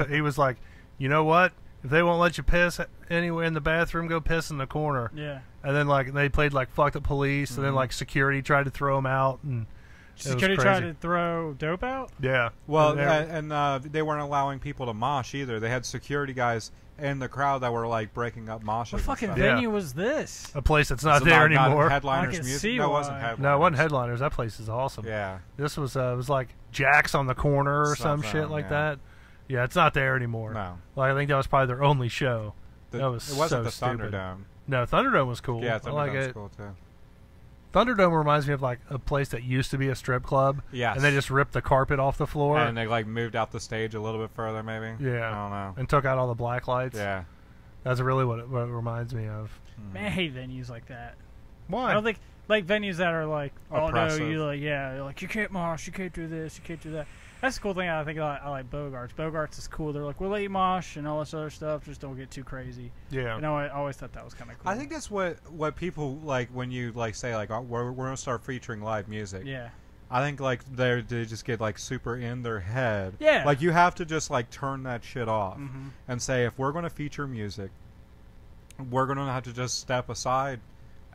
he was like, you know what? If they won't let you piss anywhere in the bathroom, go piss in the corner. Yeah. And then like they played like Fuck the Police, and then like security tried to throw them out, and security tried to throw Dope out. Yeah. Well, and they weren't allowing people to mosh either. They had security guys in the crowd that were like breaking up moshes. What fucking venue was this? A place that's not there anymore. Not Headliners Music. No, it wasn't Headliners. No, it wasn't Headliners. That place is awesome. Yeah. This was was like Jack's on the corner or some shit like that. Yeah, it's not there anymore. No. Like I think that was probably their only show. That was it wasn't the stupid. Thunderdome. No, Thunderdome was cool. Yeah, Thunderdome was it. cool too. Thunderdome reminds me of like a place that used to be a strip club. Yes. And they just ripped the carpet off the floor. And they like moved out the stage a little bit further, maybe. Yeah. I don't know. And took out all the black lights. Yeah. That's really what it reminds me of. Man, I hate venues like that. Why? I don't think like venues that are like, oppressive. Oh no, you're like you can't mosh, you can't do this, you can't do that. That's the cool thing. I think I like Bogarts. Bogarts is cool. They're like, we'll let you mosh and all this other stuff. Just don't get too crazy. Yeah. You know, I always thought that was kind of cool. I think that's what people like when you like say like we're gonna start featuring live music. Yeah. I think like they just get like super in their head. Yeah. Like you have to just like turn that shit off and say if we're gonna feature music, we're gonna have to just step aside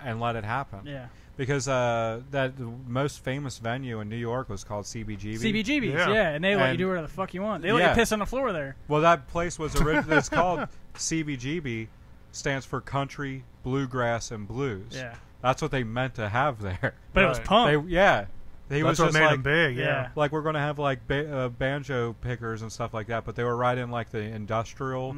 and let it happen. Yeah. Because that most famous venue in New York was called CBGB. CBGB's, yeah, and they let you do whatever the fuck you want. They let you piss on the floor there. Well, that place was originally it's called CBGB, stands for Country, Bluegrass, and Blues. Yeah, that's what they meant to have there. But it was punk. That's was what made them big. Yeah, like we're gonna have like banjo pickers and stuff like that, but they were right in like the industrial.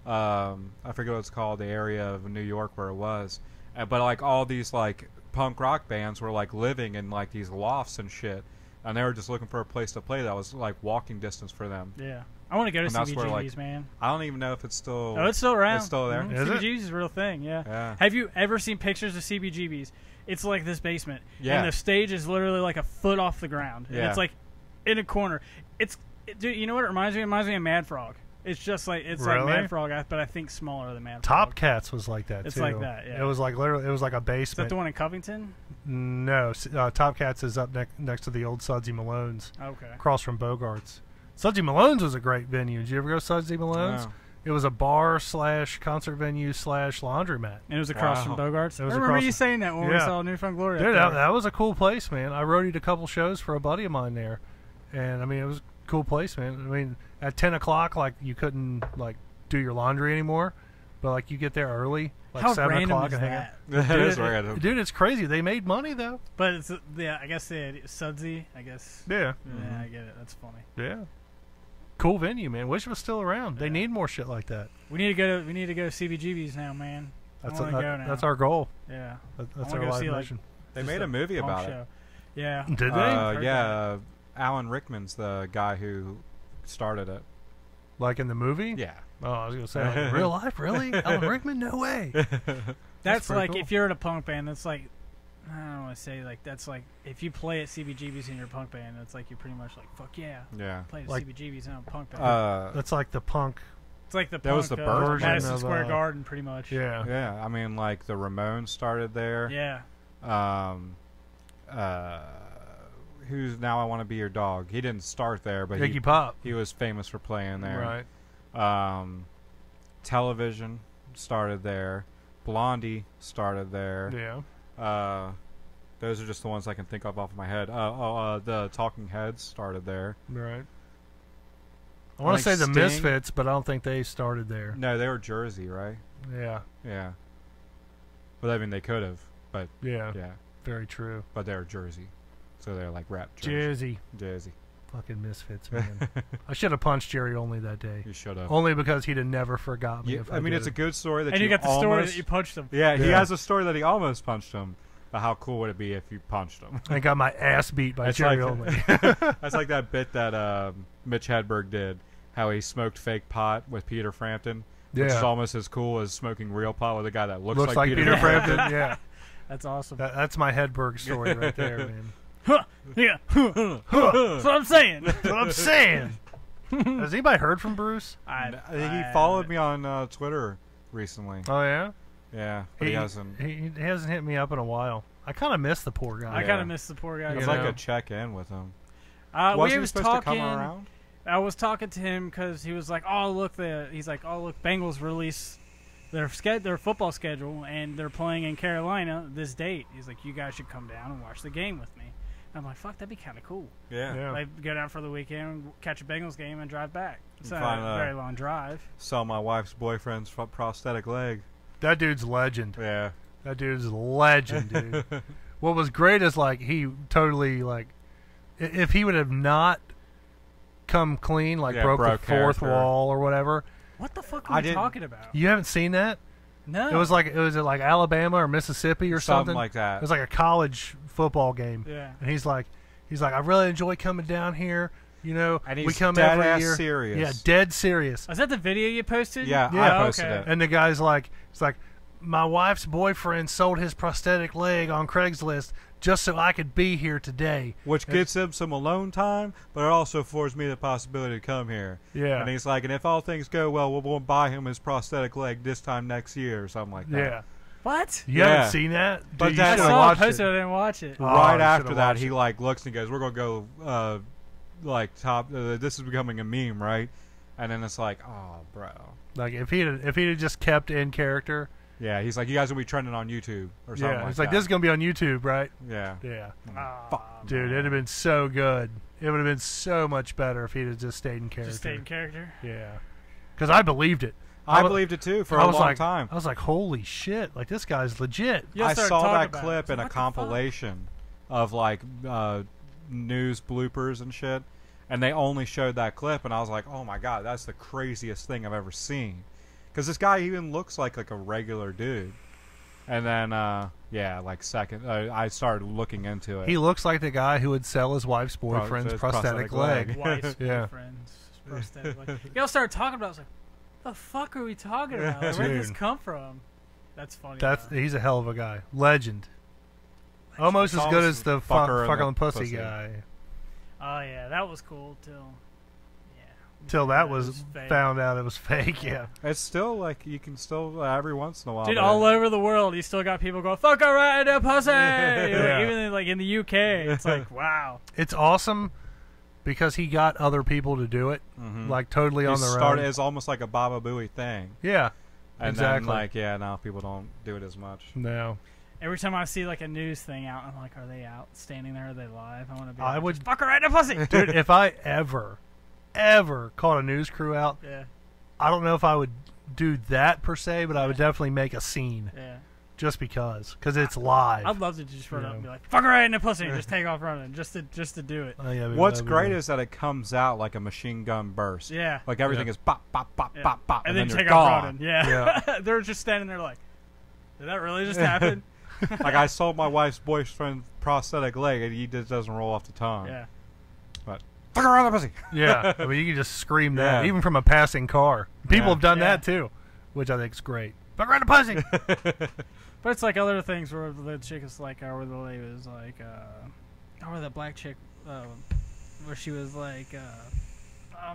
I forget what it's called, the area of New York where it was, but like all these like punk rock bands were like living in like these lofts and shit, and they were just looking for a place to play that was like walking distance for them. Yeah, I want to go to CBGB's, like, man. I don't even know if it's still. Oh, it's still around. It's still there. CBGB's is a real thing. Yeah. Have you ever seen pictures of CBGB's? It's like this basement, and the stage is literally like a foot off the ground. And it's like in a corner. Dude, you know what it reminds me? It reminds me of Mad Frog. It's just like like Mad Frog, but I think smaller than Mad Frog. Top Cats was like that too. It's like that. Yeah. It was like literally. It was like a basement. Is that the one in Covington? No, Top Cats is up next to the old Sudsy Malone's. Okay. Across from Bogarts. Sudsy Malone's was a great venue. Did you ever go to Sudsy Malone's? No. It was a bar / concert venue / laundromat. And it was across from Bogart's. I remember you saying that when we saw New Found Glory. Dude, that was a cool place, man. I roadied a couple shows for a buddy of mine there, and I mean it was a cool place, man. I mean at 10 o'clock, like you couldn't like do your laundry anymore, but like you get there early, like How 7 o'clock, and hang out. That is random. Dude, it's crazy. They made money though. But it's, I guess Sudsy. I guess. Yeah. Yeah, I get it. That's funny. Yeah. Cool venue, man. Wish it was still around. They need more shit like that. We need to go to CBGB's now, man. That's our goal. Yeah. That's our live mission. They made a movie about it. Yeah. Did they? Yeah. Alan Rickman's the guy who started it. Like in the movie? Yeah. Oh, I was gonna say like, real life, really? Alan Rickman? No way. That's like cool. if you're in a punk band, that's like I don't want to say like that's like if you play at CBGB's in your punk band, it's like you're pretty much like fuck yeah. Yeah. Play at like, CBGB's in a punk band. That's like the punk. It's like the that punk was the version Madison of, Square Garden, pretty much. Yeah. Yeah. I mean, like the Ramones started there. Yeah. Who's Now I Want to Be Your Dog? He didn't start there, but Iggy Pop. He was famous for playing there. Right. Television started there. Blondie started there. Yeah. Those are just the ones I can think of off my head. The Talking Heads started there. Right. I want to say the Misfits, but I don't think they started there. No, they were Jersey, right? Yeah. Yeah. But I mean, they could have. But yeah. Yeah. Very true. But they're Jersey, so they're like rap Jersey. Fucking Misfits, man. I should have punched Jerry Only that day. You should have. Only because he'd have never forgot me. Yeah, if I mean, it's a good story that and you got the story that you punched him. Yeah, he has a story that he almost punched him. But how cool would it be if you punched him? I got my ass beat by Jerry Only. That's like that bit that Mitch Hedberg did, how he smoked fake pot with Peter Frampton, which is almost as cool as smoking real pot with a guy that looks like Peter Frampton. Yeah. That's awesome. That's my Hedberg story right there, man. Yeah. That's what I'm saying. That's what I'm saying. Has anybody heard from Bruce? He followed me on Twitter recently. Oh, yeah? Yeah, but he hasn't. He hasn't hit me up in a while. I kind of miss the poor guy. I kind of miss the poor guy. It's like a check-in with him. Was he supposed talking, to come around? I was talking to him because he was like, "Oh, look, Bengals release their football schedule, and they're playing in Carolina this date." He's like, "You guys should come down and watch the game with me." I'm like, "Fuck, that'd be kind of cool." Yeah. Like go down for the weekend, catch a Bengals game, and drive back. It's not a very long drive. Sell my wife's boyfriend's prosthetic leg. That dude's legend. Yeah. That dude's legend, dude. What was great is like he totally like if he would have not come clean, like broke the fourth wall or whatever. What the fuck are you talking about? You haven't seen that? No. It was like Alabama or Mississippi or something like that. It was like a college football game. Yeah. And he's like I really enjoy coming down here. You know, and he's we come dead every ass year. Serious. Yeah, dead serious. Is that the video you posted? Yeah, I posted it. And the guy's like, it's like, my wife's boyfriend sold his prosthetic leg on Craigslist just so I could be here today. Which gets him some alone time, but it also affords me the possibility to come here. Yeah. And he's like, and if all things go well, we'll buy him his prosthetic leg this time next year or something like that. Yeah. What? You haven't seen that? But dude, I saw it posted, I didn't watch it. Right after that, he like looks and goes, we're going to go this is becoming a meme, right? And then it's like, oh, bro. Like if he'd just kept in character. Yeah, he's like, you guys will be trending on YouTube or something. Yeah, he's like, this is gonna be on YouTube, right? Yeah. Yeah. Fuck, dude, it'd have been so good. It would have been so much better if he'd have just stayed in character. Just stayed in character. Yeah. Because I believed it. I believed it too for a long time. I was like, holy shit! Like this guy's legit. I saw that clip in a compilation of like news bloopers and shit. And they only showed that clip, and I was like, "Oh my god, that's the craziest thing I've ever seen." Because this guy even looks like a regular dude. And then, I started looking into it. He looks like the guy who would sell his wife's boyfriend's prosthetic leg. Wife's boyfriend's prosthetic leg. Y'all started talking about it. I was like, "The fuck are we talking about? Where did this come from?" That's funny. He's a hell of a guy, legend. Almost as good as the fucking pussy guy. Oh yeah, that was cool till that was found out it was fake. Yeah, it's still like you can still every once in a while. Dude, all over the world, you still got people going, "Fuck right in the pussy." Yeah. Even like in the UK, it's like, wow. It's awesome because he got other people to do it, like totally on their own. It's almost like a Baba Booey thing. Yeah, and exactly. Then, now people don't do it as much. No. Every time I see like a news thing out, I'm like, are they out standing there? Are they live? I want to be. I would just fuck her right in the pussy, dude. If I ever caught a news crew out, I don't know if I would do that per se, but I would definitely make a scene. Yeah. Just because it's live. I'd love to just run up and be like, fuck her right in the pussy, and just take off running, just to do it. Oh, yeah, what's great is that it comes out like a machine gun burst. Yeah. Like everything is pop, pop, pop, pop, pop, and then you're take gone. off running. Yeah. They're just standing there like, did that really just happen? Like I sold my wife's boyfriend prosthetic leg, and he just doesn't roll off the tongue. Yeah. But fuck her around the pussy. Yeah. I mean, you can just scream that even from a passing car. People have done that too, which I think is great. Fuck around the pussy. But it's like other things where the chick is like, where the lady was like, or the black chick, where she was like,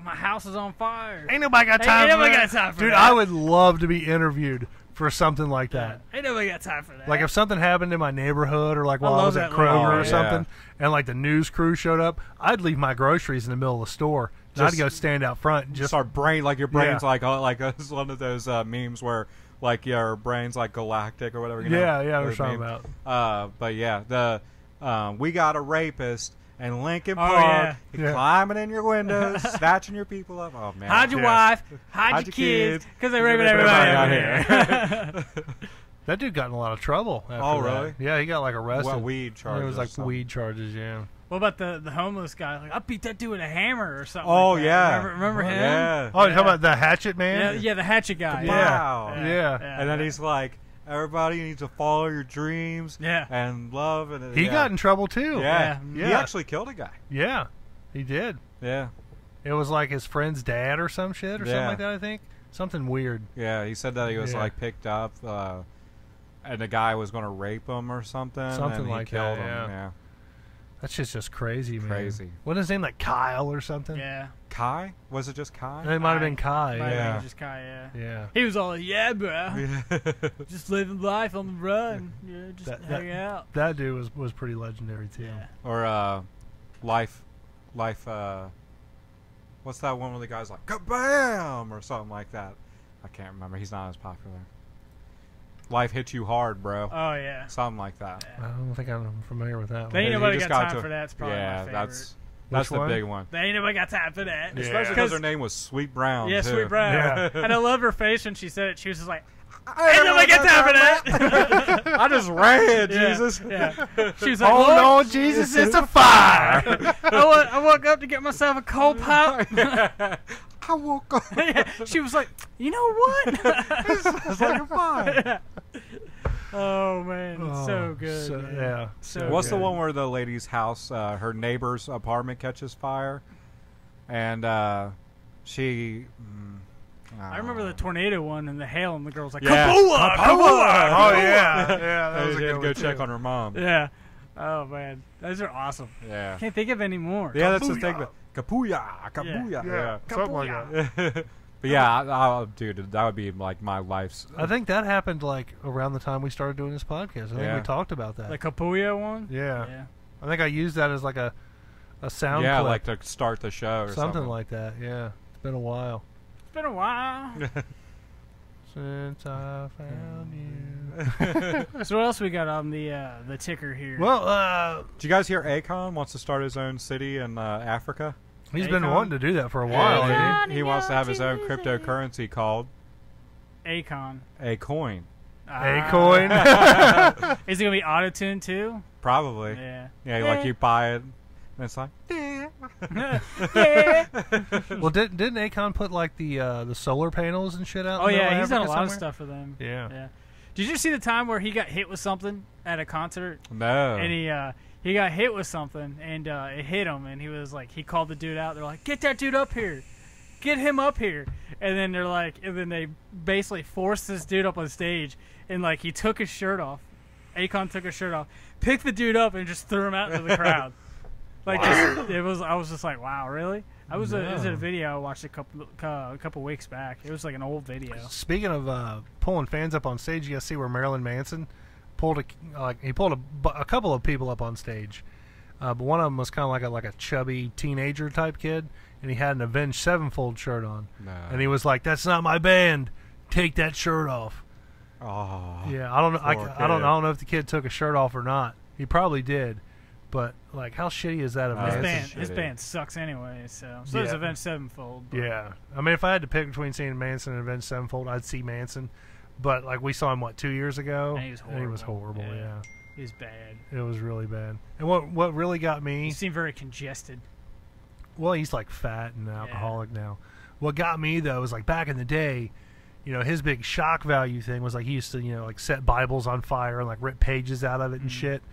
my house is on fire. Ain't nobody got time for that. Dude, that. I would love to be interviewed for something like that. Ain't nobody got time for that. Like if something happened in my neighborhood or like while I was at Kroger or something and like the news crew showed up, I'd leave my groceries in the middle of the store. And I'd go stand out front and just our brain, like your brain's like it's one of those memes where like your brain's like galactic or whatever. You know, we're talking about. But yeah, the we got a rapist in Lincoln Park. Climbing in your windows, snatching your people up. Oh man, hide your wife, hide your kids, because they're raping everybody out here. That dude got in a lot of trouble. After really? That. Yeah, he got like arrested. Well, weed charges. It was like weed charges. Yeah. What about the homeless guy? Like, I beat that dude with a hammer or something. Oh like that. yeah, remember him? Yeah. Oh, you talking about the hatchet man? Yeah, the hatchet guy. Wow. Yeah. And then he's like, everybody needs to follow your dreams. Yeah. And love. And he got in trouble too. Yeah. He actually killed a guy. Yeah, he did. Yeah. It was like his friend's dad or some shit or something like that. I think something weird. Yeah, he said that he was like picked up, and the guy was going to rape him or something. Something and he like killed that. him. Yeah. That shit's just crazy, man. Crazy. Wasn't his name like Kyle or something? Yeah. Kai? Was it just Kai? It might have been Kai. Yeah. Just Kai, Yeah. He was all like, yeah, bro. Just living life on the run. Yeah, just hang out. That dude was pretty legendary, too. Yeah. Or Life, what's that one where the guy's like, kabam! Or something like that. I can't remember. He's not as popular. Life hits you hard, bro. Oh, yeah. Something like that. I don't think I'm familiar with that one. Ain't nobody got time for that. It's probably my favorite. That's the big one. They ain't nobody got time for that. Yeah. Especially because her name was Sweet Brown. Yeah, too. Sweet Brown. Yeah. And I love her face when she said it. She was just like, ain't nobody got time for that. I just ran, Jesus. Yeah. She was like, oh, no, Jesus, it's a fire. I woke up to get myself a cold pop. I woke up. She was like, you know what? It's like a fire. Oh, man. It's so good. So What's good. the one where the lady's house, her neighbor's apartment catches fire? And she... I remember the tornado one and the hail, and the girl's like, yeah. Kapua! Kapua! Oh, yeah. That was she a had good to go one, check too. on her mom. Yeah. Oh, man. Those are awesome. Yeah. Can't think of any more. Yeah, that's the thing. Kapuya! Kapuya! Yeah. Something like that. But yeah, dude, that would be like my life's... I think that happened like around the time we started doing this podcast. I think we talked about that. The Kapuya one? Yeah. I think I used that as like a sound clip. like to start the show or something like that. Yeah. It's been a while. It's been a while. Since I found you. So what else we got on the ticker here? Well, did you guys hear Akon wants to start his own city in Africa? He's been wanting to do that for a while. Yeah, he wants to have his own cryptocurrency called Akon. A coin. A coin. Is it gonna be auto-tuned too? Probably. Yeah. Yeah, like you buy it, and it's like. Well, didn't Akon put like the solar panels and shit out? Oh yeah, he's done a Africa lot of somewhere? stuff for them. Yeah. Did you see the time where he got hit with something at a concert? No. And he got hit with something, and it hit him, and he was like, he called the dude out. They're like, get that dude up here, get him up here. And then they're like, and then they basically forced this dude up on stage, and like he took his shirt off. Akon took his shirt off, picked the dude up, and just threw him out into the crowd. Like I was just like, wow, really? It was a video I watched a couple weeks back. It was like an old video. Speaking of pulling fans up on stage, you guys see where Marilyn Manson pulled a couple of people up on stage. but one of them was kind of like a chubby teenager type kid, and he had an Avenged Sevenfold shirt on, and he was like, "That's not my band. Take that shirt off." Oh, yeah. I don't know. I don't know if the kid took a shirt off or not. He probably did, but like, how shitty is that? His band sucks anyway. So does Avenged Sevenfold. Yeah, I mean, if I had to pick between seeing Manson and Avenged Sevenfold, I'd see Manson. But like, we saw him 2 years ago, and he was horrible. Yeah. He was bad. It was really bad. And what really got me... He seemed very congested. Well, he's like fat and alcoholic now. What got me, though, was like back in the day, his big shock value thing was like he used to, like set Bibles on fire and like rip pages out of it and shit.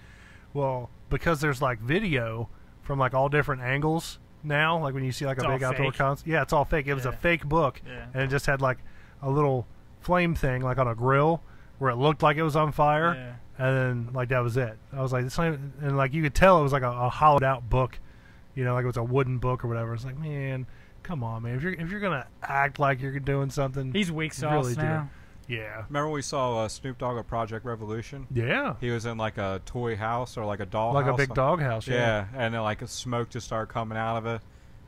Well, because there's like video from like all different angles now, like when you see like a big outdoor concert. Yeah, it's all fake. It was a fake book, and it just had like a little flame thing like on a grill where it looked like it was on fire. Yeah. And then, like, that was it. I was like, it's not even, and like, you could tell it was like a hollowed out book, like it was a wooden book or whatever. It's like, man, come on, man. If you're gonna act like you're doing something, he's weak sauce really now. Yeah. Remember we saw Snoop Dogg at Project Revolution? Yeah. He was in like a toy house or like a doll like house. Like a big dog house, yeah. And then like smoke just started coming out of it,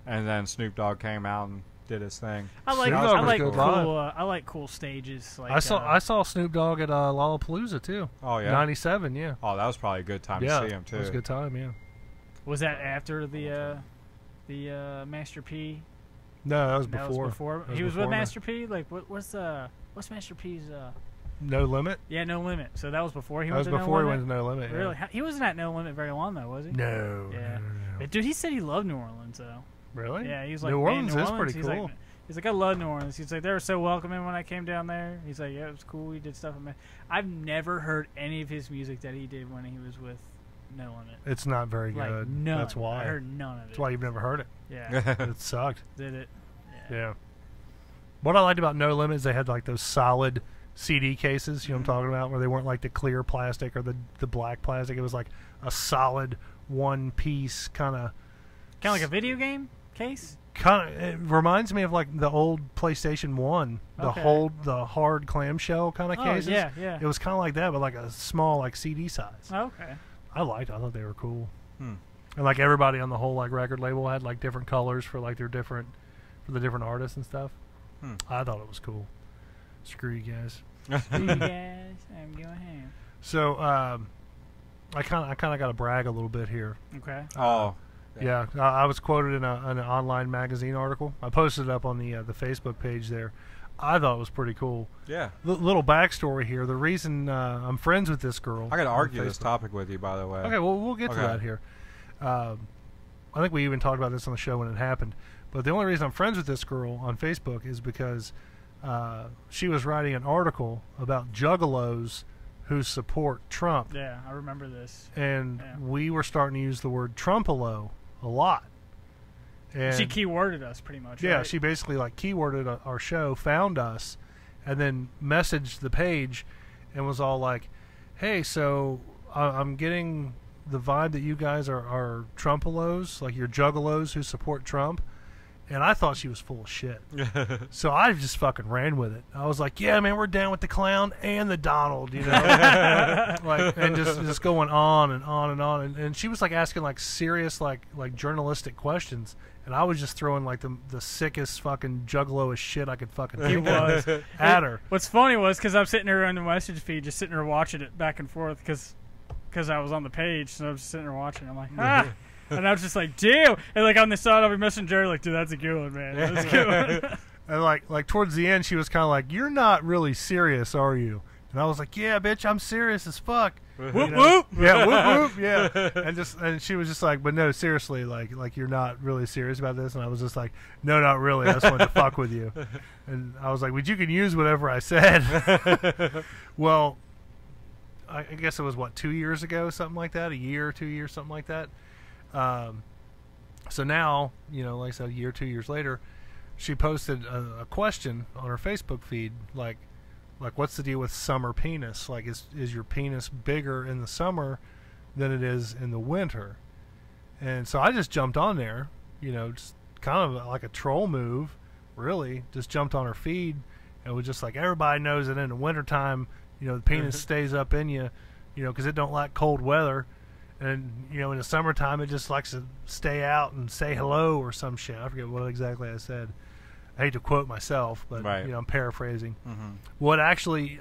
and then Snoop Dogg came out and did his thing. I like cool stages. Like, I saw Snoop Dogg at Lollapalooza too. Oh yeah, '97. Yeah. Oh, that was probably a good time to see him too. It was a good time. Yeah. Was that after the Master P? No, that was before. That was before. He was with Master P. Like what's Master P's? No Limit. Yeah, No Limit. So that was before he went to No Limit. Before he went to No Limit. Really? Yeah. He wasn't at No Limit very long though, was he? No. Yeah. No. Dude, he said he loved New Orleans though. Really? Yeah, he's like, New Orleans is pretty cool. He's like, I love New Orleans. He's like, they were so welcoming when I came down there. He's like, yeah, it was cool. He did stuff. I've never heard any of his music that he did when he was with No Limit. It's not very good. None. That's why. I heard none of it. That's why you've never heard it. Yeah. It sucked. Did it? Yeah. What I liked about No Limit is they had like those solid CD cases, you know what I'm talking about, where they weren't like the clear plastic or the black plastic. It was like a solid one piece kind of like a video game case. It reminds me of like the old PlayStation 1, the hard clamshell kind of cases. Yeah. It was kind of like that, but like a small like CD size. Okay. I thought they were cool. And like everybody on the whole like record label had like different colors for like the different artists and stuff. I thought it was cool. Screw you guys. Screw you guys. I'm going home. So I kind of got to brag a little bit here. Okay. Yeah, I was quoted in an online magazine article. I posted it up on the Facebook page there. I thought it was pretty cool. Yeah. Little backstory here. The reason I'm friends with this girl. I got to argue this topic with you, by the way. Okay, well, we'll get to that here. I think we even talked about this on the show when it happened. But the only reason I'm friends with this girl on Facebook is because she was writing an article about juggalos who support Trump. Yeah, I remember this. And we were starting to use the word Trumpalo a lot. And she keyworded us pretty much. Yeah, right? she basically like keyworded our show, found us, and then messaged the page and was all like, hey, so I'm getting the vibe that you guys are Trumpalos, like you're juggalos who support Trump. And I thought she was full of shit. So I just fucking ran with it. I was like, yeah, man, we're down with the clown and the Donald, you know? And just going on and on and on. And she was like asking like serious like journalistic questions. And I was just throwing like the sickest fucking juggalo-ish shit I could fucking think of at her. What's funny was because I'm sitting there on the message feed, just sitting there watching it back and forth because I was on the page. So I was just sitting there watching. I'm like, And I was just like, damn. And like on the side of Messenger, like, dude, that's a good one, man. That's a good one. And like towards the end, she was kind of like, you're not really serious, are you? And I was like, yeah, bitch, I'm serious as fuck. Whoop, whoop. Yeah, whoop, whoop, yeah. And she was just like, but no, seriously, like you're not really serious about this? And I was just like, no, not really. I just wanted to fuck with you. And I was like, but you can use whatever I said. Well, I guess it was, 2 years ago, something like that? A year, 2 years, something like that? So now, like I said, a year, 2 years later, she posted a question on her Facebook feed, like what's the deal with summer penis? Like, is your penis bigger in the summer than it is in the winter? And so I just jumped on there, just kind of like a troll move, really. Just jumped on her feed and was just like, everybody knows that in the wintertime, the penis stays up in you, because it don't like cold weather. And, you know, in the summertime, it just likes to stay out and say hello or some shit. I forget what exactly I said. I hate to quote myself, but, you know, I'm paraphrasing. What actually,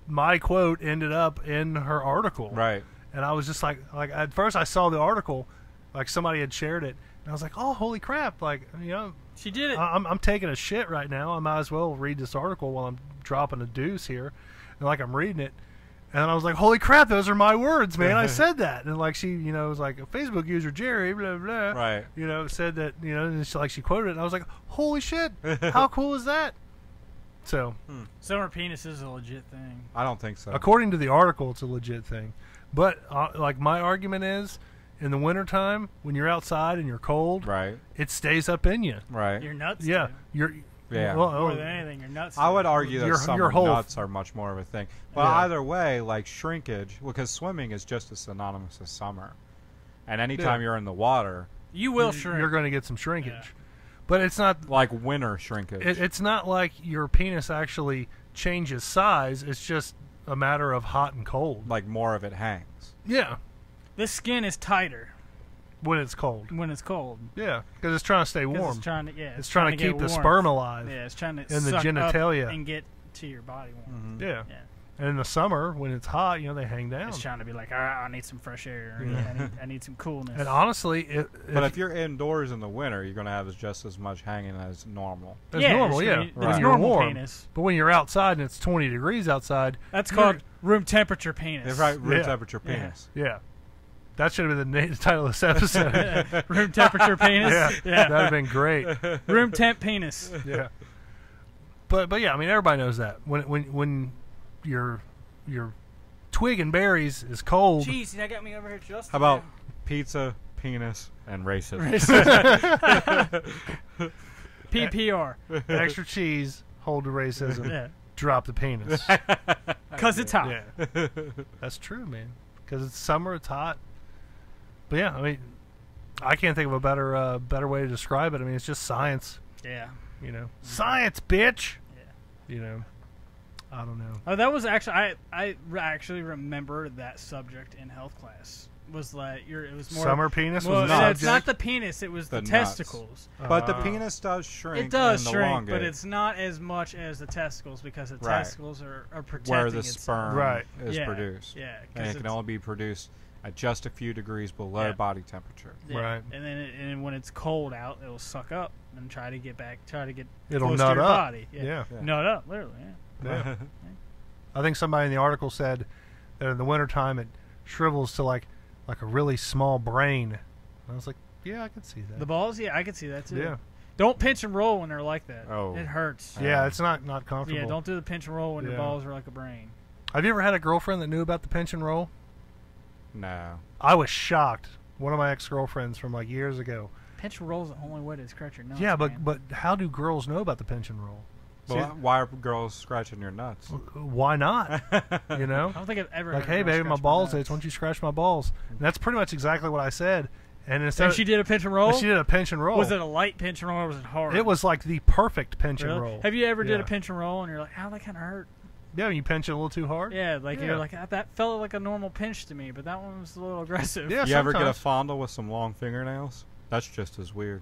my quote ended up in her article. Right. And I was just like, at first I saw the article, like somebody had shared it. And I was like, oh, holy crap. Like, you know. She did it. I'm taking a shit right now. I might as well read this article while I'm dropping a deuce here. And, like, I'm reading it. And I was like, holy crap, those are my words, man. I said that. And, like, she, you know, was like, a Facebook user, Jerry, blah, blah. Right. You know, said that, you know, and she quoted it. And I was like, holy shit. How cool is that? So. Summer penis is a legit thing. I don't think so. According to the article, it's a legit thing. But, like, my argument is, in the wintertime, when you're outside and you're cold, it stays up in you. Right. Your nuts Yeah. do. Well, more than anything, your nuts. I would argue that summer whole nuts are much more of a thing. But either way, like shrinkage, because swimming is just as synonymous as summer. And anytime you're in the water, you will shrink. You're going to get some shrinkage. Yeah. But it's not like winter shrinkage. It's not like your penis actually changes size. It's just a matter of hot and cold. Like more of it hangs. Yeah. The skin is tighter. When it's cold. When it's cold. Yeah, because it's trying to stay warm. It's trying to, it's trying to keep the sperm alive. Yeah, it's trying to in the suck genitalia up and get to your body warm. Yeah. And in the summer, when it's hot, you know, they hang down. It's trying to be like, I need some fresh air. I need some coolness. And honestly, if you're indoors in the winter, you're going to have just as much hanging as normal. As normal, yeah. When you're warm. Penis. But when you're outside and it's 20 degrees outside, that's called room temperature penis. Right, room temperature penis. Yeah. That should have been the title of this episode. Room temperature penis. Yeah, that would have been great. Room temp penis. Yeah. But yeah, I mean, everybody knows that when your twig and berries is cold. Jeez, that got me over here just. How about pizza, penis, and racism? PPR. Extra cheese. Hold the racism. Yeah. Drop the penis. Because it's hot. Yeah. That's true, man. Because it's summer, it's hot. But yeah, I mean, I can't think of a better way to describe it. I mean, it's just science. Yeah. You know, science, bitch. Yeah. You know, I don't know. Oh, that was actually I actually remember that subject in health class. Was like it was more summer penis was not. It's not the penis. It was the testicles. But the penis does shrink. It does shrink, elongate. But it's not as much as the testicles because the testicles are protecting where the sperm is produced. Yeah, and it can only be produced at just a few degrees below body temperature. Yeah. Right. And then when it's cold out, it'll suck up and try to get it'll close nut to your up. Body. Yeah. Nut up, literally. Yeah. I think somebody in the article said that in the wintertime it shrivels to like a really small brain. And I was like, yeah, I could see that. The balls, yeah, I could see that too. Yeah. Don't pinch and roll when they're like that. Oh. It hurts. Yeah, it's not comfortable. Yeah, don't do the pinch and roll when your balls are like a brain. Have you ever had a girlfriend that knew about the pinch and roll? No. I was shocked. One of my ex-girlfriends from like years ago. Pinch and roll is the only way to scratch your nuts. Yeah, but how do girls know about the pinch and roll? Well, why are girls scratching your nuts? Why not? You know? I don't think I've ever like, hey, baby, my balls itch. Why don't you scratch my balls? And that's pretty much exactly what I said. And she did a pinch and roll? She did a pinch and roll. Was it a light pinch and roll or was it hard? It was like the perfect pinch and roll. Have you ever did a pinch and roll and you're like, oh, that kind of hurt? Yeah, you pinch it a little too hard. Yeah, you're like, that felt like a normal pinch to me, but that one was a little aggressive. Yeah, you ever get a fondle with some long fingernails? That's just as weird.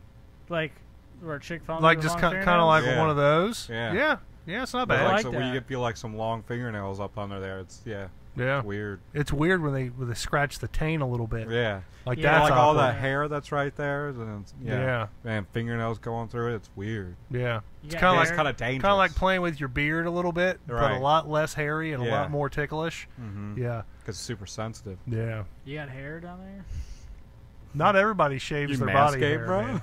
Like, where a chick fondles like just kind of like one of those. Yeah, it's not bad. Like when you feel like some long fingernails up under there, it's weird. It's weird when they scratch the taint a little bit. Yeah, like that's like all that hair that's right there. And yeah, and fingernails going through it. It's weird. Yeah, it's kind of dangerous. Kind of like playing with your beard a little bit, but a lot less hairy and a lot more ticklish. Mm-hmm. Yeah, because it's super sensitive. Yeah. You got hair down there? Not everybody shaves their body hair, bro.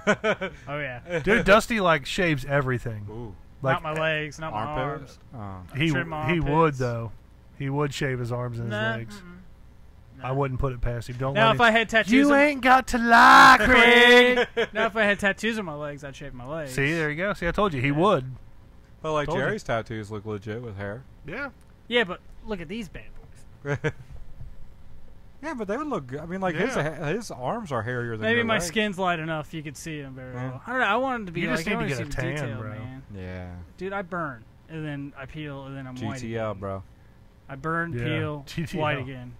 Oh yeah, dude. Dusty shaves everything. Ooh. Not my legs, not my arms. He would though. He would shave his arms and his legs. No. I wouldn't put it past him. Now, if I had tattoos, you ain't got to lie, Craig. Now, if I had tattoos on my legs, I'd shave my legs. See, there you go. See, I told you he would. Well, like Jerry's tattoos look legit with hair. Yeah. Yeah, but look at these bad boys. Yeah, but they would look good. I mean, like his arms are hairier than maybe your my legs. skin's light enough you could see them very well. I don't know. I wanted to be just need to get a tan, detail, bro. Man. Yeah. Dude, I burn and then I peel and then I'm white. GTL, bro. I burn, peel, GTL. white again.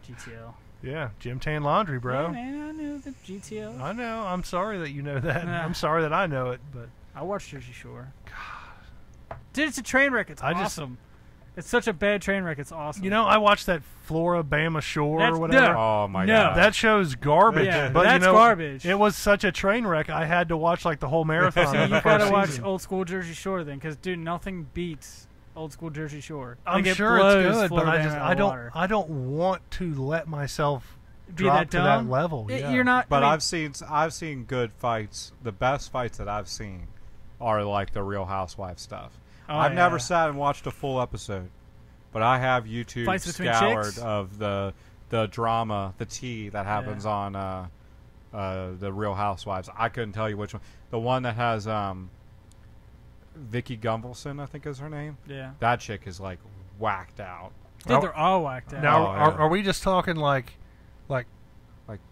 GTL. Yeah, Gym Tan Laundry, bro. Yeah, man, I know the GTO. I know. I'm sorry that you know that. I'm sorry that I know it, but I watched Jersey Shore. God, dude, it's a train wreck. It's awesome. It's such a bad train wreck. It's awesome. You know, I watched that Floribama Shore or whatever. Oh my god, that show's garbage. Yeah, but that's garbage. It was such a train wreck. I had to watch like the whole marathon. So you gotta watch old school Jersey Shore then, because dude, nothing beats old school Jersey Shore. I'm sure it's good, but I don't want to let myself drop to that level. You're not. But I've seen good fights. The best fights that I've seen are like the Real Housewives stuff. I've never sat and watched a full episode, but I have YouTube scoured of the drama, the tea that happens on the Real Housewives. I couldn't tell you which one. The one that has Vicky Gunvalson, I think is her name. Yeah. That chick is like whacked out. Dude, they're all whacked out. Now, are we just talking like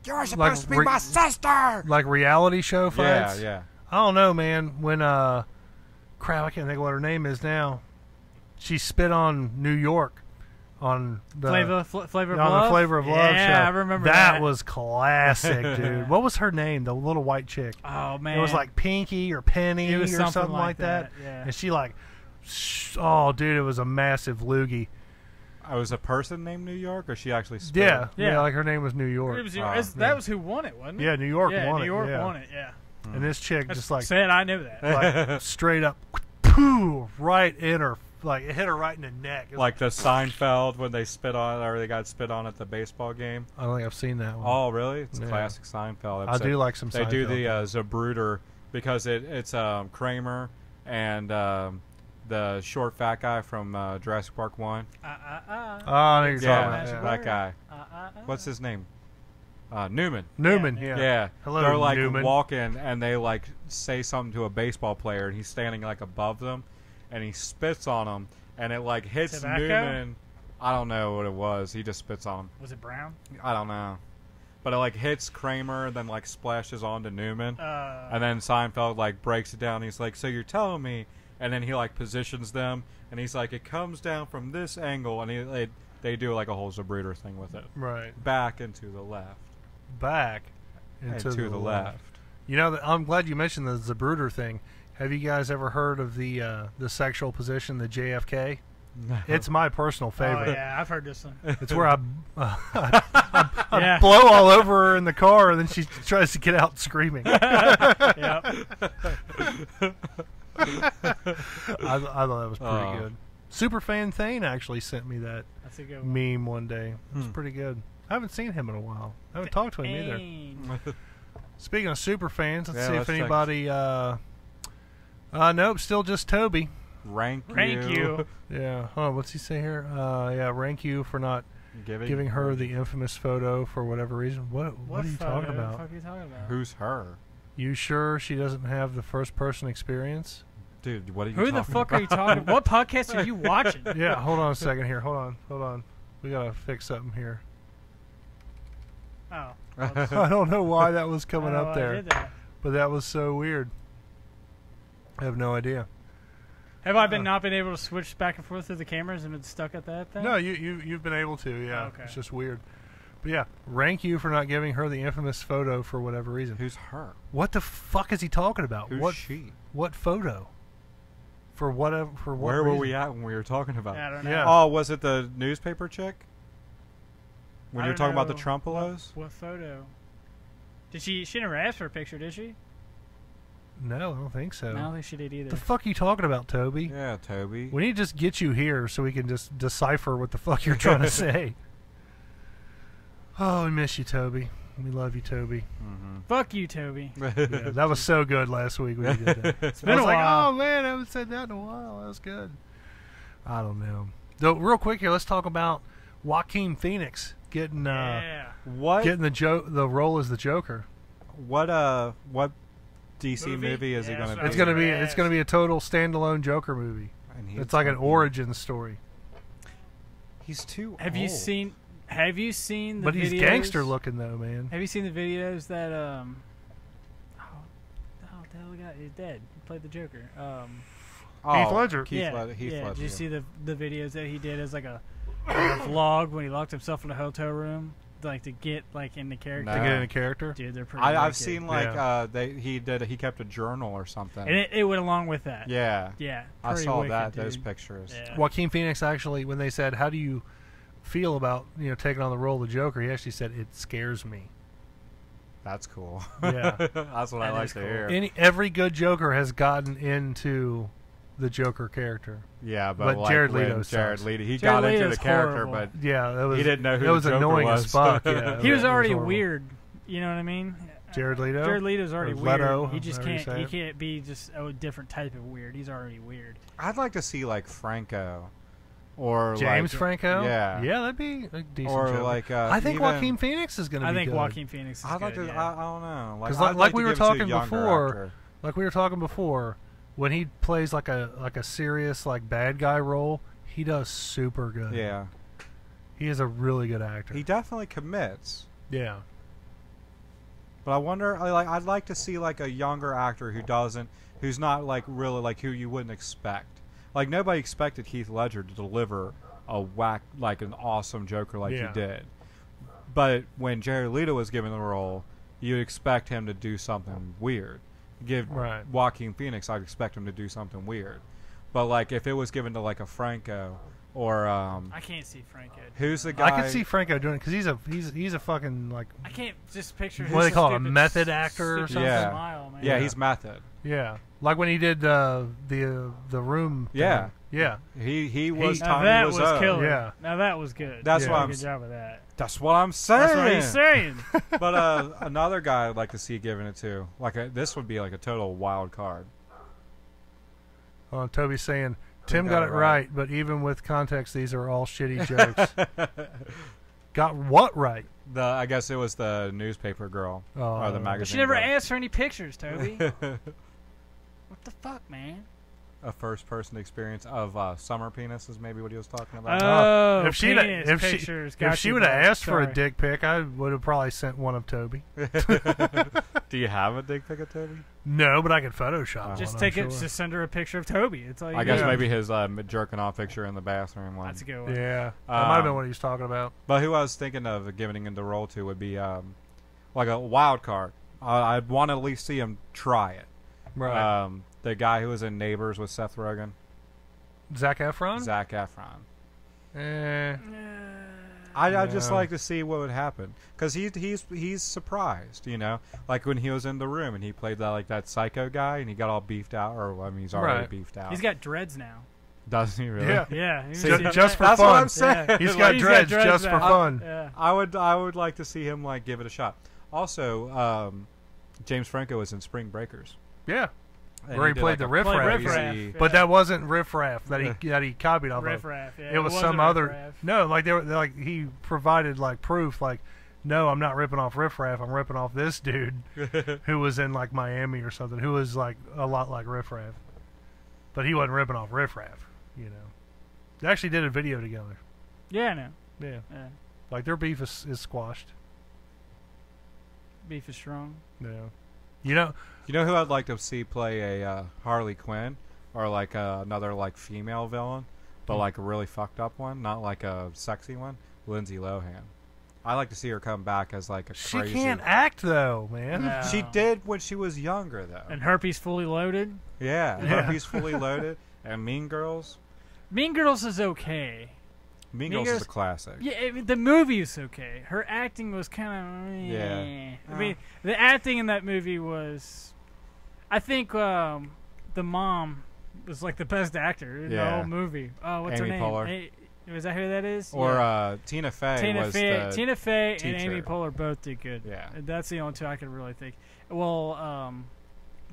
you're supposed to be my sister? Like reality show fights? Yeah. I don't know, man. When crap, I can't think of what her name is now. She spit on New York on the Flavor of Love. The Flavor of Love show. Yeah, I remember that. That was classic, dude. What was her name? The little white chick. Oh man, it was like Pinky or Penny or something like that. Yeah. And she like, oh, dude, it was a massive loogie. I was a person named New York, or she actually spit? Yeah, like her name was New York. That was who won it, wasn't it? Yeah, New York won it. New York won it. Yeah. And this chick just like said, I knew that. Like straight up, poo, right in her. Like it hit her right in the neck. Like the Seinfeld when they spit on, or they got spit on at the baseball game. I don't think I've seen that one. Oh, really? It's a classic Seinfeld episode. I do like some. They Seinfeld. do the Zabruder because it's Kramer and the short fat guy from Jurassic Park 1. Oh, I know you're talking about that guy. What's his name? Newman. Newman, yeah. Hello, they're like Newman. Walking and they like say something to a baseball player and he's standing like above them and he spits on him and it like hits Newman. I don't know what it was. He just spits on him. Was it brown? I don't know. But it like hits Kramer and then like splashes onto Newman. And then Seinfeld like breaks it down. He's like, so you're telling me? And then he like positions them and he's like, it comes down from this angle and they do like a whole Zabruder thing with it. Right. Back and to the left. Back into the left. You know, I'm glad you mentioned the Zabruder thing. Have you guys ever heard of the sexual position, the JFK? No. It's my personal favorite. Oh, yeah, I've heard this one. It's where I blow all over her in the car, and then she tries to get out screaming. I thought that was pretty good. Superfan Thane actually sent me that meme one day. It was pretty good. I haven't seen him in a while. I haven't talked to him either. Speaking of super fans, let's see if anybody... nope, still just Toby. Rank you. Yeah. Oh, what's he say here? Rank you for not giving her the infamous photo for whatever reason. What are you talking about? What the fuck are you talking about? Who's her? You sure she doesn't have the first-person experience? Dude, what are you talking about? Who the fuck are you talking about? What podcast are you watching? Yeah, hold on a second here. Hold on. We got to fix something here. Oh. I don't know why that was coming up there. But that was so weird. I have no idea. Have I not been able to switch back and forth through the cameras and been stuck at that thing? No, you've been able to, yeah. Okay. It's just weird. But yeah, rank you for not giving her the infamous photo for whatever reason. Who's her? What the fuck is he talking about? Who's she? What photo? For whatever? For what Where reason? were we at when we were talking about? I don't know. Yeah. Oh, was it the newspaper chick? When you were talking about the Trumpelos? What photo? Did she never asked for a picture, did she? No, I don't think so. I don't think she did either. The fuck are you talking about, Toby? Yeah, Toby. We need to just get you here so we can just decipher what the fuck you're trying to say. Oh, we miss you, Toby. We love you, Toby. Mm-hmm. Fuck you, Toby. Yeah, that was so good last week when you did that. It's been a while. Like, oh man, I haven't said that in a while. That was good. I don't know. Though, real quick here, let's talk about Joaquin Phoenix getting getting the role as the Joker. What DC movie is he going to be? It's going to be a total standalone Joker movie. It's like an origin story. He's too old. Have you seen the But he's videos? gangster looking though, man. Have you seen the videos that the hell guy is dead. He played the Joker. Heath Ledger. Heath Ledger. Did you see the videos that he did as like a vlog when he locked himself in a hotel room? like to get like into character. To get into character, dude, they're pretty. I've seen like he kept a journal or something, and it went along with that. Yeah, I saw wicked, that dude. those pictures. Yeah. Joaquin Phoenix actually, when they said, "How do you feel about taking on the role of the Joker?" he actually said, "It scares me." That's cool. Yeah, that's what I like to hear. Every good Joker has gotten into the Joker character. Yeah, but like Jared Leto, he got into the character, horrible. but he didn't know who it was the Joker annoying was. as fuck. Yeah, he was already weird. You know what I mean? Jared Leto. Jared Leto's already Leto, weird. He just can't. He can't be just a different type of weird. He's already weird. I'd like to see like Franco. Or James like, Franco, yeah, that'd be a decent. Or Joker. like, I think Joaquin Phoenix is going to be. I think good. Joaquin Phoenix is I'd like good. to. Yeah. I don't know, because like we were talking before, when he plays like a serious like bad guy role, he does super good. Yeah, he is a really good actor. He definitely commits. Yeah, but I wonder. I'd like to see like a younger actor who's not like really like who you wouldn't expect. Like nobody expected Heath Ledger to deliver an awesome Joker like he did. But when Jared Leto was given the role, you'd expect him to do something weird. Joaquin Phoenix, I'd expect him to do something weird. But like if it was given to like a Franco or I can't see Franco. Who's the guy? I could see Franco doing it because he's a fucking like. I can't just picture. What do they call it? A method actor or something? Yeah, smile, man. Yeah, he's method. Yeah, like when he did the Room. Yeah. Yeah, he was. Now that was killer. Yeah, now that was good. That's why good job with that. That's what I'm saying. That's what he's saying. But another guy I'd like to see giving it to, this would be like a total wild card. Toby's saying Tim got it right, but even with context, these are all shitty jokes. Got what right? I guess it was the newspaper girl or the magazine. She never girl. asked for any pictures, Toby. What the fuck, man? A first-person experience of summer penis is maybe what he was talking about. Oh, if she would have asked for a dick pic, I would have probably sent one of Toby. Do you have a dick pic of Toby? No, but I could Photoshop. Just one, take it. Just send her a picture of Toby. It's all. I guess maybe his jerking off picture in the bathroom. That's a good one. Yeah, that might have been what he was talking about. But who I was thinking of giving him the role to would be like a wild card. I'd want to at least see him try it. Right. The guy who was in Neighbors with Seth Rogen. Zac Efron? Zac Efron. I'd just like to see what would happen because he's surprised, like when he was in The Room and he played that psycho guy and he got all beefed out, he's already beefed out. He's got dreads now. Doesn't he really? Yeah. Just for That's fun. What I'm saying. Yeah. He's got dreads just for fun. Yeah. I would like to see him give it a shot. Also, James Franco was in Spring Breakers. Yeah. And where he played the Riff Raff. But that wasn't Riff Raff that he copied off Riff of. Raff, yeah. It was some other. No, they were he provided proof no, I'm not ripping off Riff Raff. I'm ripping off this dude who was in Miami or something, who was a lot like Riff Raff. But he wasn't ripping off Riff Raff, They actually did a video together. Yeah, I know. Yeah. Their beef is squashed. Beef is strong. Yeah. You know who I'd like to see play a Harley Quinn or another female villain, but a really fucked up one, not a sexy one? Lindsay Lohan. I like to see her come back as a crazy. She can't act though, man. No. She did when she was younger though. And Herpes Fully Loaded. Yeah, Herpes Fully Loaded and Mean Girls. Mean Girls is okay. Mean Girls is a classic. Yeah, the movie is okay. Her acting was kind of. Yeah. I mean, the acting in that movie was. I think the mom was the best actor in the whole movie. Oh, what's Amy her name? Poehler. Is that who that is? Or Tina Fey. Tina Fey teacher. and Amy Poehler both did good. Yeah. That's the only two I could really think. Well,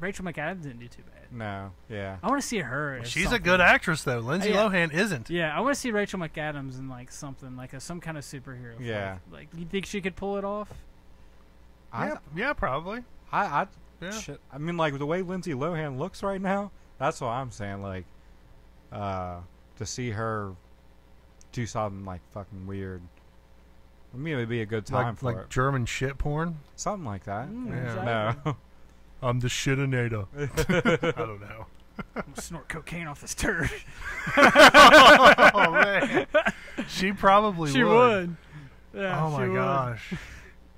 Rachel McAdams didn't do too bad. No, yeah. I want to see her. She's a good actress, though. Lindsay Lohan isn't. Yeah, I want to see Rachel McAdams in something some kind of superhero. Yeah. You think she could pull it off? Yeah, probably. I mean, the way Lindsay Lohan looks right now, that's what I'm saying. To see her do something fucking weird. I mean, it would be a good time for it. German shit porn? Something like that. Yeah. No. I'm the shitinator. I don't know. I'm gonna snort cocaine off this turd. Oh, man. She probably would. She would. Yeah, oh my gosh.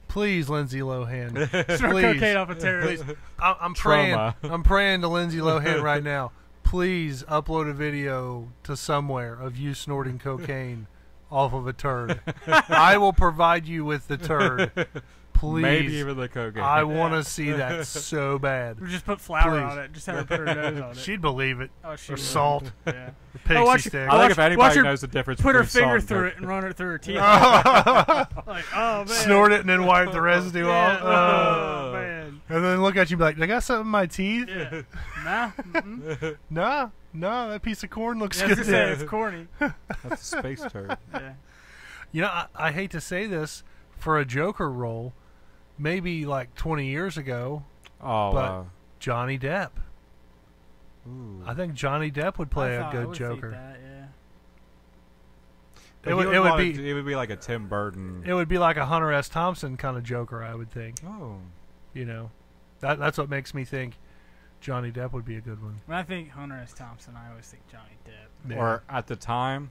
Please, Lindsay Lohan. Snort cocaine off a terrorist. I'm praying. I'm praying to Lindsay Lohan right now. Please upload a video to somewhere of you snorting cocaine off of a turd. I will provide you with the turd. Please. Maybe even the cocaine. I want to see that so bad. We just put flour on it. Just have her put her nose on it. She'd believe it. Oh, she or would. salt. Yeah. Pixie stick. I think if anybody knows the difference put her between finger salt through and it and run it through her teeth. Like, oh, man. Snort it and then wipe the residue off. Oh, man. And then look at you and be like, I got something in my teeth? Yeah. Nah. No, that piece of corn looks good. good. It's corny. That's a space turd. Yeah. You know, I hate to say this, for a Joker role, maybe like 20 years ago, but Johnny Depp. Ooh. I think Johnny Depp would play a good Joker. That, yeah. It would be like a Tim Burton. It would be like a Hunter S. Thompson kind of Joker, I would think. Oh. You know, that's what makes me think Johnny Depp would be a good one. When I think Hunter S. Thompson, I always think Johnny Depp. Yeah. Or at the time,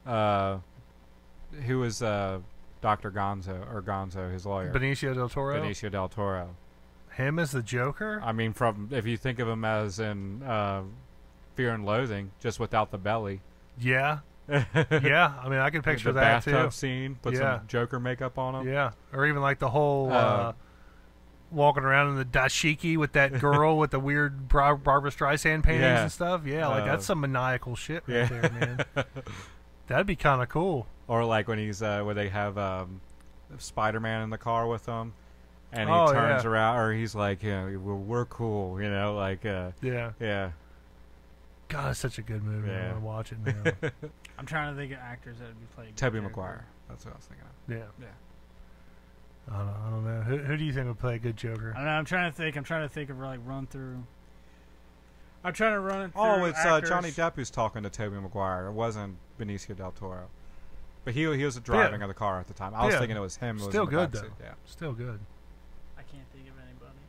who was Dr. Gonzo, his lawyer? Benicio del Toro? Benicio del Toro. Him as the Joker? I mean, if you think of him as in Fear and Loathing, just without the belly. Yeah. Yeah, I mean, I can picture that too. The bathtub scene, put some Joker makeup on him. Yeah, or even like the whole walking around in the dashiki with that girl with the weird Barbra Streisand paintings and stuff. Yeah, like that's some maniacal shit right there, man. That'd be kind of cool. Or like when he's where they have Spider-Man in the car with them, and he turns around, or he's like, we're cool, you know, like yeah. God, it's such a good movie. I want to watch it now. I'm trying to think of actors that would be playing. Tobey Maguire. That's what I was thinking of. Yeah. I don't know. Who do you think would play a good Joker? I don't know. I'm trying to think of like run through. I'm trying to run through. Oh, it's Johnny Depp who's talking to Tobey Maguire. It wasn't Benicio del Toro, but he was driving of the car at the time. I was thinking it was him. Still good though. Yeah. Still good. I can't think of anybody.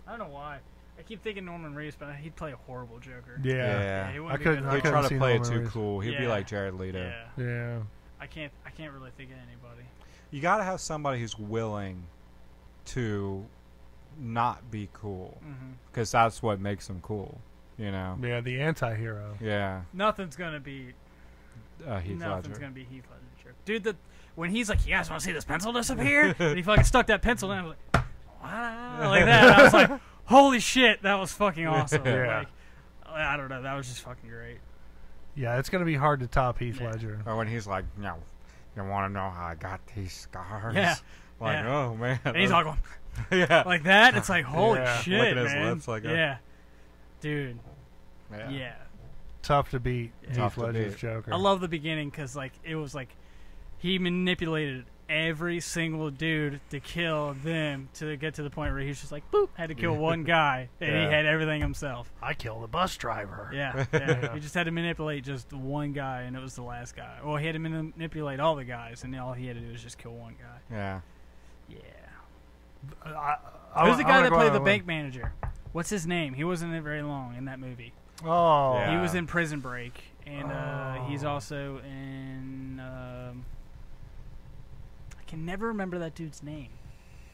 I don't know why. I keep thinking Norman Reedus, but he'd play a horrible Joker. Yeah. I couldn't. He'd try to play it too Reedus. cool. He'd be like Jared Leto. Yeah. I can't really think of anybody. You got to have somebody who's willing to not be cool, because that's what makes him cool. You know. Yeah, the anti-hero. Yeah. Nothing's gonna be. Heath Nothing's Ledger. gonna be Heath Ledger. Dude, when he's like, "You guys want to see this pencil disappear?" and he fucking stuck that pencil in, I was like, "What?" Like that. And I was like, "Holy shit, that was fucking awesome!" Yeah. Like, I don't know, that was just fucking great. Yeah, it's gonna be hard to top Heath Ledger. Or when he's like, "No, you want to know how I got these scars?" Yeah. Like, oh man. And he's like, yeah, like that. It's like, holy shit, licking his man. lips like yeah, dude. Yeah. Tough to beat Tough Heath to Ledger's beat. Joker. I love the beginning because like it was like he manipulated every single dude to kill them to get to the point where he's just like, boop, had to kill one guy and he had everything himself. I killed the bus driver. Yeah. He just had to manipulate just one guy, and it was the last guy. Well, he had to manipulate all the guys, and all he had to do was just kill one guy. Yeah. Who's the guy that played the bank manager? What's his name? He wasn't in it very long in that movie. Oh. He was in Prison Break, and he's also in... I can never remember that dude's name.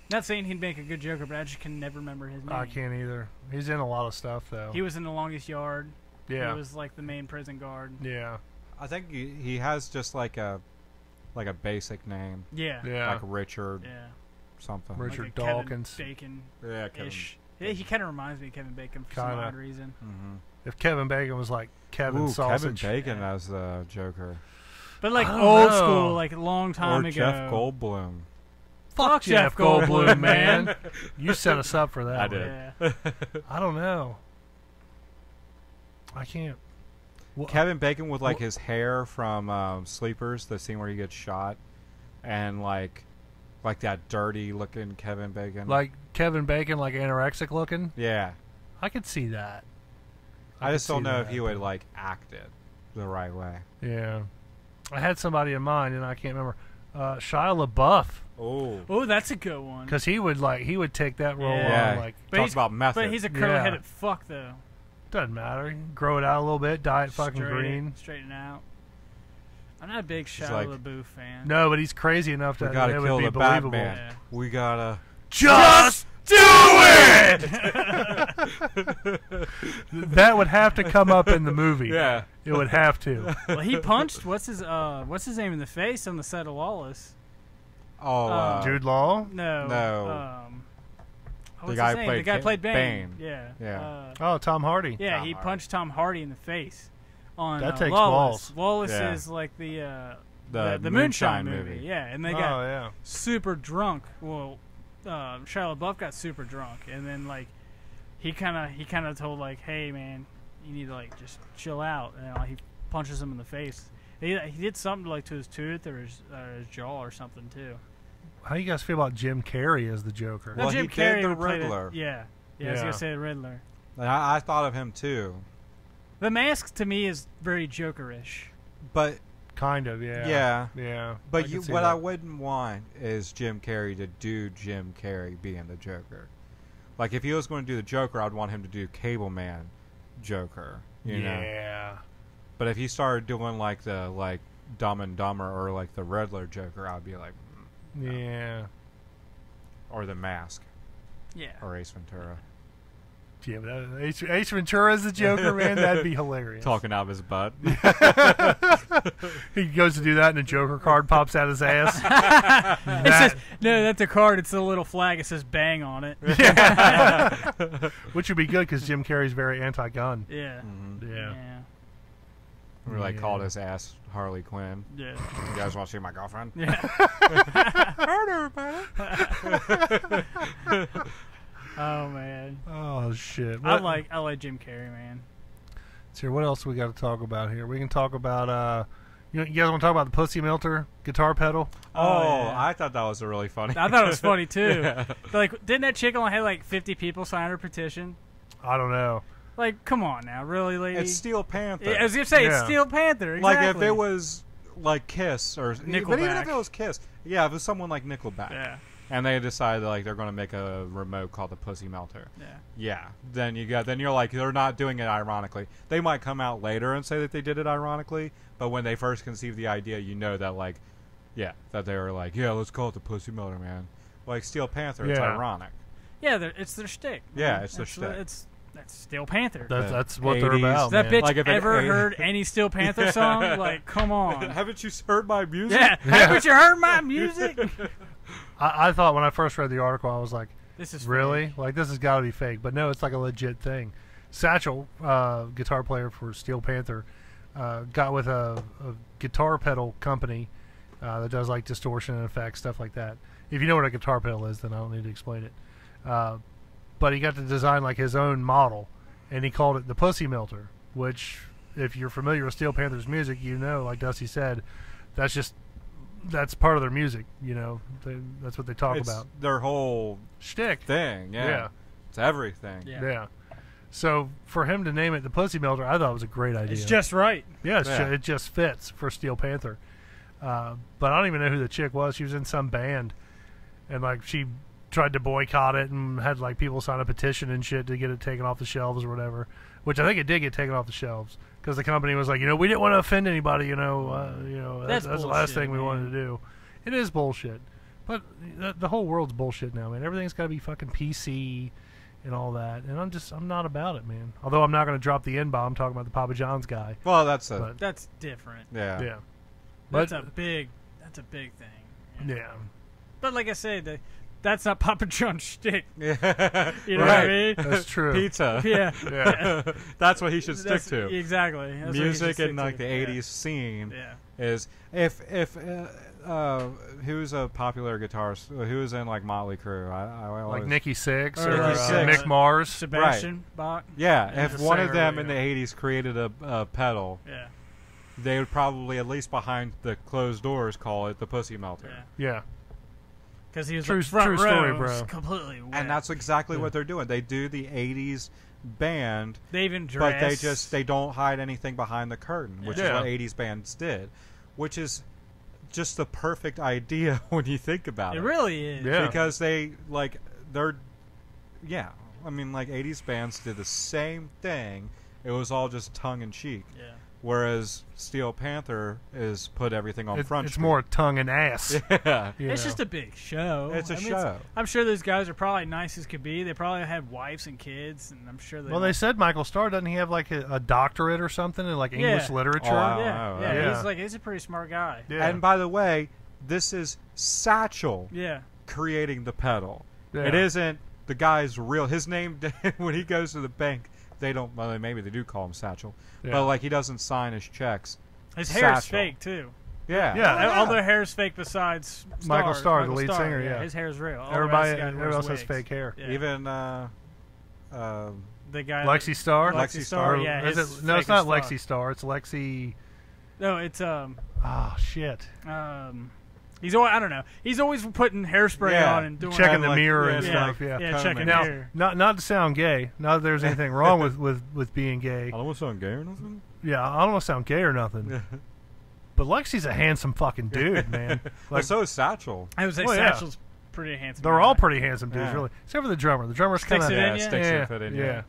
Not saying he'd make a good Joker, but I just can never remember his name. I can't either. He's in a lot of stuff, though. He was in The Longest Yard. Yeah. He was like the main prison guard. Yeah. I think he has just like a basic name. Yeah. Like Richard. Yeah. Something. Richard like Dawkins. Kevin Bacon. Yeah, Kevin. Yeah, he kind of reminds me of Kevin Bacon for some odd reason. Mm-hmm. If Kevin Bacon was like Kevin Sausage. Kevin Bacon as the Joker. But like old school, like a long time ago. Jeff Goldblum. Fuck Jeff Goldblum, man. You set us up for that. I did. Yeah. I don't know. I can't. Kevin Bacon with like his hair from Sleepers, the scene where he gets shot, and like that dirty looking Kevin Bacon. Like Kevin Bacon, like anorexic looking? Yeah. I could see that. I just don't know if he would like act it the right way. Yeah. I had somebody in mind and I can't remember. Shia LaBeouf. Oh, that's a good one. Because he would take that role on. Like, talks about method. But he's a curly-headed fuck, though. Doesn't matter. Grow it out a little bit, dye it fucking green. Straighten it out. I'm not a big Shia LaBeouf fan. No, but he's crazy enough that it would be believable. Yeah. We gotta just do it. That would have to come up in the movie. Yeah, it would have to. Well, he punched what's his name in the face on the set of Lawless. Oh, Jude Law? No. The guy played Bane. Yeah. Tom Hardy. Yeah, Tom he Hardy. punched Tom Hardy in the face. On that takes Lawless. balls. Lawless is like the Moonshine movie. Yeah, and they got super drunk. Well, Shia LaBeouf got super drunk, and then like he kind of told like, "Hey man, you need to like just chill out." And he punches him in the face. He did something like to his tooth or his jaw or something too. How do you guys feel about Jim Carrey as the Joker? Well, Jim he Carrey did the Riddler. I was gonna say the Riddler. I thought of him too. The Mask to me is very Jokerish. But kind of, yeah. But what I wouldn't want is Jim Carrey to do Jim Carrey being the Joker. Like if he was going to do the Joker, I'd want him to do Cable Man Joker. You know? But if he started doing like the Dumb and Dumber or like the Riddler Joker, I'd be like, yeah. Or the Mask. Yeah. Or Ace Ventura. Yeah, but Ace Ventura as the Joker, man, that'd be hilarious. Talking out of his butt. He goes to do that, and a Joker card pops out his ass. It says, no, that's a card. It's a little flag. It says "bang" on it. Which would be good because Jim Carrey's very anti-gun. Yeah. Mm-hmm. Yeah. We called his ass Harley Quinn. Yeah. You guys want to see my girlfriend? Yeah. Heard everybody. Oh man. Oh shit. I like Jim Carrey, man. So what else we got to talk about here? We can talk about you guys want to talk about the Pussy Melter guitar pedal? I thought that was really funny. I thought it was funny too. Yeah. Like, didn't that chick only have like 50 people sign her petition? I don't know. Like, come on now, really, lady? It's Steel Panther. I was gonna say it's Steel Panther. Exactly. Like if it was like Kiss or Nickelback. But even if it was Kiss, if it was someone like Nickelback. Yeah. And they decided like they're going to make a remote called the Pussy Melter. Yeah. Then you're like they're not doing it ironically. They might come out later and say that they did it ironically, but when they first conceived the idea, you know that that they were like, yeah, let's call it the Pussy Melter, man. Like Steel Panther, it's ironic. Yeah, it's their shtick. Yeah, it's their shtick. That's Steel Panther. That's what they're about. That bitch ever heard any Steel Panther song? Like, come on. Haven't you heard my music? Yeah. Haven't you heard my music? I thought when I first read the article, I was like, "This is really fake. Like this has got to be fake." But no, it's like a legit thing. Satchel, guitar player for Steel Panther, got with a guitar pedal company that does like distortion and effects, stuff like that. If you know what a guitar pedal is, then I don't need to explain it. But he got to design like his own model, and he called it the Pussy Melter. Which, if you're familiar with Steel Panther's music, you know, like Dusty said, that's part of their music, you know. That's what they talk about. Their whole shtick thing, yeah. It's everything. Yeah. So for him to name it the Pussy Melter, I thought it was a great idea. It's just right. Yeah, it just fits for Steel Panther. But I don't even know who the chick was. She was in some band, and like she tried to boycott it and had like people sign a petition and shit to get it taken off the shelves or whatever. Which I think it did get taken off the shelves. Because the company was like, we didn't want to offend anybody, that's the last thing we wanted to do. It is bullshit. But the whole world's bullshit now, man. Everything's got to be fucking PC and all that. And I'm not about it, man. Although I'm not going to drop the N-bomb talking about the Papa John's guy. Well, that's different. Yeah. Yeah. That's a big thing. Yeah. But like I said, that's not Papa John's shtick. Yeah. You know what I mean? That's true. Pizza. Yeah. That's what he should stick to. Exactly. That's music in like the 80s scene is if who's a popular guitarist who's in like Motley Crue? I like Nikki Sixx or Mick Mars, Sebastian Bach. Yeah, if one of them in the 80s created a pedal, they would probably at least behind the closed doors call it the Pussy Melter. Yeah. Because he was true story, bro. Completely wet. And that's exactly what they're doing. They do the 80s band, they even dress, but they don't hide anything behind the curtain, which is what 80s bands did, which is just the perfect idea when you think about it. It really is. Yeah. Because I mean, like 80s bands did the same thing. It was all just tongue in cheek. Yeah. Whereas Steel Panther is put everything on Front Street. It's more tongue and ass. Yeah. It's just a big show. It's a show. I'm sure those guys are probably nice as could be. They probably have wives and kids, and I'm sure they. Well, they said Michael Starr, doesn't he have like a doctorate or something in like English literature? Yeah. He's a pretty smart guy. Yeah. And by the way, this is Satchel. Yeah. Creating the pedal. Yeah. It isn't the guy's real. His name when he goes to the bank. They don't. Well, maybe they do call him Satchel, but like he doesn't sign his checks. His hair's fake too. Yeah, all their hair's fake besides Michael Starr, the lead singer. Yeah, his hair's real. Everybody else has fake hair. Yeah. Even the guy Lexi Starr. Lexi Starr. Yeah, no, it's not Lexi Starr. It's Lexi. No, it's Oh shit. He's always, I don't know. He's always putting hairspray on and doing checking the mirror and stuff. Yeah, checking now, the mirror. Not to sound gay. Not that there's anything wrong with being gay. I don't want to sound gay or nothing. Yeah, I don't want to sound gay or nothing. But Lexi's a handsome fucking dude, man. Like, so is Satchel. I would say Satchel's pretty handsome. They're all pretty handsome dudes, really. Except for the drummer. The drummer's kind of sticks it in. Yeah.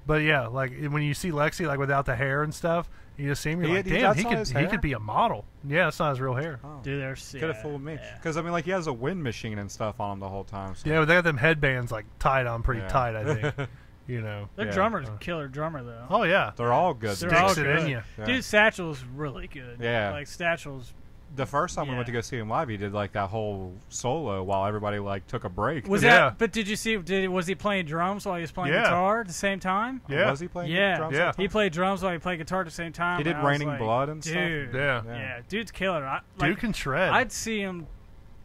But yeah, like when you see Lexi, like without the hair and stuff. You just see me like, damn, he could be a model. Yeah, that's not his real hair. Oh. Dude, could have fooled me. Because I mean, like he has a wind machine and stuff on him the whole time. So. Yeah, but they got them headbands like tied on pretty tight. I think. You know, their drummer's a killer drummer though. Oh yeah, they're all good. Sticks it in you. Dude, Satchel's really good. Yeah, like Satchel's. The first time we went to go see him live, he did like that whole solo while everybody like took a break. Was that? But did you see? Was he playing drums while he was playing guitar at the same time? Yeah. Was he playing drums? Yeah. He played drums while he played guitar at the same time. He did Raining Blood and stuff. Dude, yeah, dude's killer. Dude can shred. I'd see him.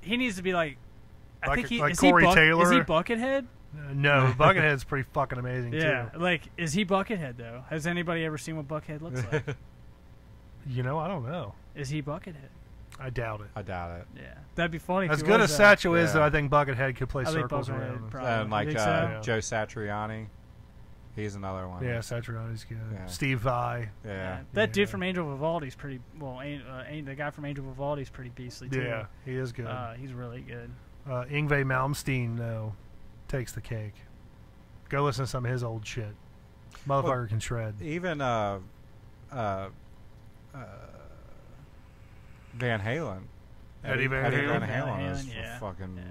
He needs to be like. I think he like is Corey Taylor. Is he Buckethead? No, Buckethead's pretty fucking amazing too. Yeah, like is he Buckethead though? Has anybody ever seen what Buckethead looks like? You know, I don't know. Is he Buckethead? I doubt it. Yeah, that'd be funny. As good as Satchel is, though, I think Buckethead could play circles around him. And like Joe Satriani, he's another one. Yeah, Satriani's good. Yeah. Steve Vai. Yeah. That dude from Angel Vivaldi's pretty. Well, the guy from Angel Vivaldi's pretty beastly too. Yeah, he is good. He's really good. Yngwie Malmsteen though takes the cake. Go listen to some of his old shit. Motherfucker can shred. Even Van Halen. Eddie Van Halen is fucking. Yeah.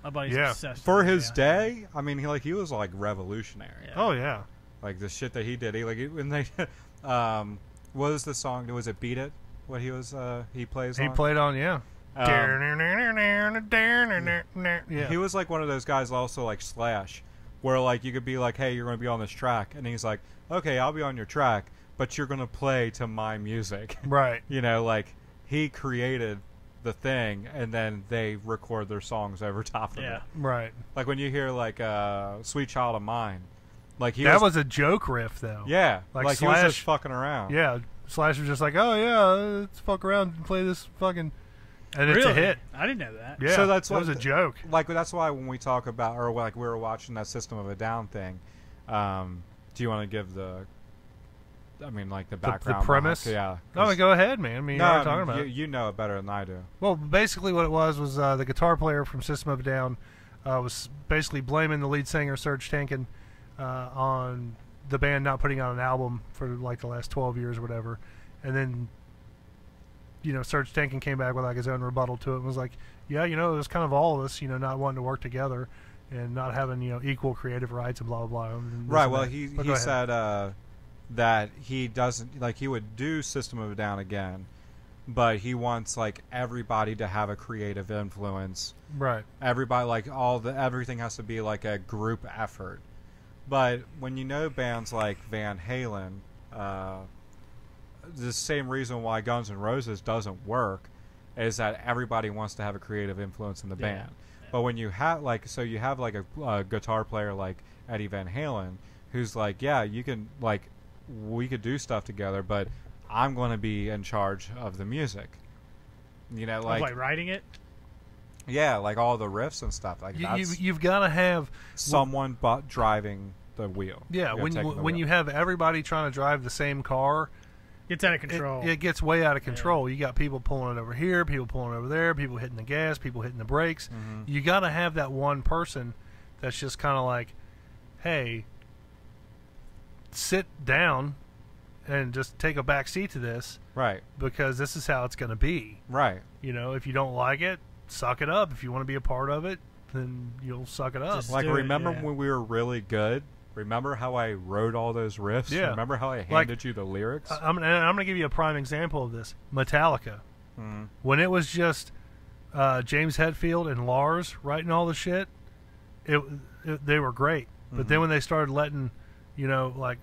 My buddy's obsessed for with his day, I mean, he was like revolutionary. Yeah. Oh yeah. Like the shit that he did. When they, what was the song? Was it "Beat It"? What he was? He plays. He played on. Yeah. He was like one of those guys, also like Slash, where like you could be like, hey, you're going to be on this track, and he's like, okay, I'll be on your track, but you're going to play to my music. Right. You know, like. He created the thing, and then they record their songs over top of it. Right. Like when you hear like "Sweet Child of Mine," like that was a joke riff though. Yeah, like Slash, he was just fucking around. Yeah, Slash was just like, oh yeah, let's fuck around and play this fucking, and it's a hit. I didn't know that. Yeah, so that was a joke. Like that's why when we talk about, or like we were watching that System of a Down thing, do you want to give the? I mean, like the background. The premise? Yeah. No, go ahead, man. I mean, you know what I'm talking about. You know it better than I do. Well, basically what it was the guitar player from System of a Down was basically blaming the lead singer, Serge Tankian, on the band not putting out an album for like the last 12 years or whatever. And then, you know, Serge Tankian came back with like his own rebuttal to it and was like, yeah, you know, it was kind of all of us, you know, not wanting to work together and not having, you know, equal creative rights and blah, blah, blah. Right, well, he said... that he doesn't like he would do System of a Down again, but he wants like everybody to have a creative influence. Right. Everybody like everything has to be like a group effort. But when you know bands like Van Halen, the same reason why Guns N' Roses doesn't work is that everybody wants to have a creative influence in the band. Yeah. But when you have you have like a guitar player like Eddie Van Halen who's like, yeah, you can like. We could do stuff together, but I'm going to be in charge of the music. You know, like writing it. Yeah, like all the riffs and stuff. Like you've got to have someone driving the wheel. Yeah, when you have everybody trying to drive the same car, it's out of control. It gets way out of control. Yeah. You got people pulling it over here, people pulling it over there, people hitting the gas, people hitting the brakes. Mm-hmm. You got to have that one person that's just kind of like, hey. Sit down and just take a back seat to this. Right. Because this is how it's going to be. Right. You know, if you don't like it, suck it up. If you want to be a part of it, then you'll suck it up. Just like, remember when we were really good? Remember how I wrote all those riffs? Yeah. Remember how I handed you the lyrics? I'm going to give you a prime example of this. Metallica. Mm-hmm. When it was just James Hetfield and Lars writing all the shit, they were great. But then when they started letting, you know, like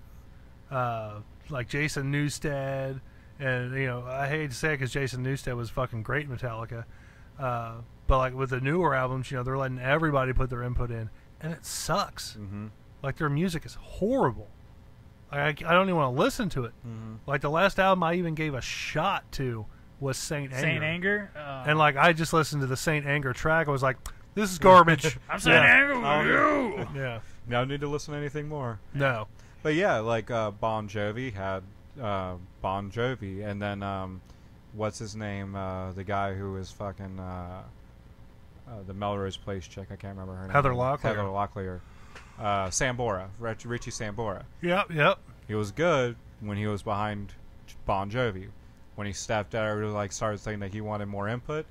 Jason Newsted, and, you know, I hate to say it because Jason Newsted was fucking great in Metallica, but like with the newer albums, you know, they're letting everybody put their input in, and it sucks. Mm-hmm. Like, their music is horrible. I don't even want to listen to it. Mm-hmm. Like, the last album I even gave a shot to was Saint Anger. Saint Anger? And, like, I just listened to the Saint Anger track. I was like, this is garbage. I'm Saint Anger with you! Yeah. Now I don't need to listen to anything more. No. But, yeah, like, Bon Jovi had Bon Jovi. And then, what's his name? The guy who was fucking the Melrose Place chick. I can't remember her name. Heather Locklear. Heather Locklear. Sambora, Richie Sambora. Yep. He was good when he was behind Bon Jovi. When he stepped out or like started saying that he wanted more input,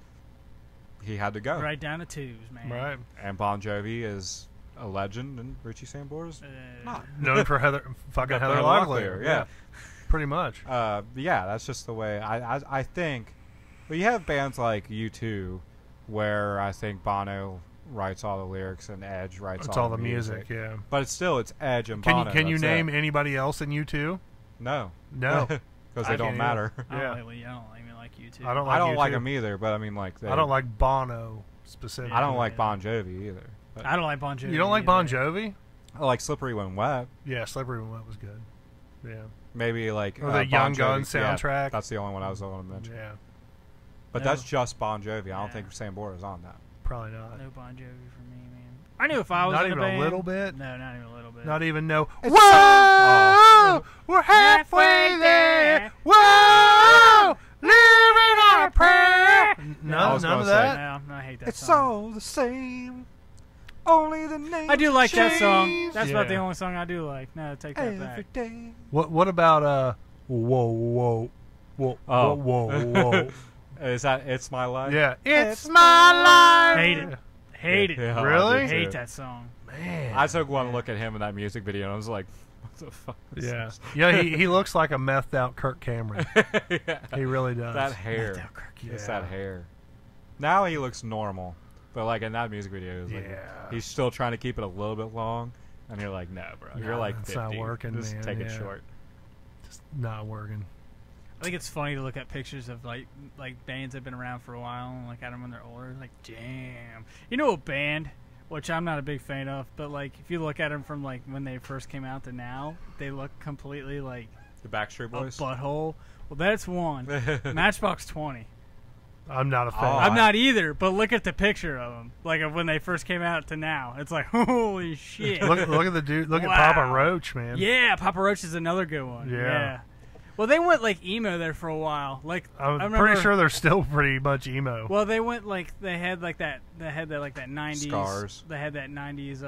he had to go. Right down to twos, man. Right. And Bon Jovi is a legend, and Richie Sambora's not. Known for Heather Locklear. Yeah. Pretty much. Yeah, that's just the way I think. Well, you have bands like U2, where I think Bono writes all the lyrics and Edge writes all the music. Yeah. But it's Edge and Bono. Can you name anybody else in U2? No. No. Because they don't matter. I don't even like U2. I don't like them either, but I mean, like... I don't like Bono specifically. I don't like Bon Jovi either. I don't like Bon Jovi. You don't like Bon Jovi? I like Slippery When Wet. Yeah, Slippery When Wet was good. Yeah. Maybe like... Or the Young Guns soundtrack. Yeah, that's the only one I was going to mention. Yeah. But that's just Bon Jovi. I don't think Sambora's on that. Probably not. No Bon Jovi for me, man. I knew if I was not in even a band, a little bit. No, not even a little bit. Not even no. Whoa, we're halfway there. Whoa, living our prayer. No, none of that. No, I hate that. It's all the same. Only the name. I do like that song. That's about the only song I do like. No, take that back. Day. What about whoa. Is that It's My Life? Yeah. It's my life. Hate it. Yeah, really? Hate that song. Man. I took one look at him in that music video and I was like, what the fuck is this? Yeah, he looks like a methed out Kirk Cameron. Yeah. He really does. That hair. Methed out Kirk, It's that hair. Now he looks normal. But like in that music video, it was like, he's still trying to keep it a little bit long. And you're like, no, bro. You're like 50. It's not working, Just man. take it short. Just not working. I think it's funny to look at pictures of like bands that have been around for a while and like at them when they're older. Like, damn, you know, a band which I'm not a big fan of, but like if you look at them from like when they first came out to now, they look completely like the Backstreet Boys. A butthole. Well, that's one. Matchbox 20. I'm not a fan. I'm not either, but look at the picture of them, like of when they first came out to now. It's like, holy shit. look at the dude. Look at Papa Roach, man. Yeah, Papa Roach is another good one. Yeah. Well, they went like emo there for a while. Like I'm pretty sure they're still pretty much emo. Well, they went like they had like that 90s Scars. They had that 90s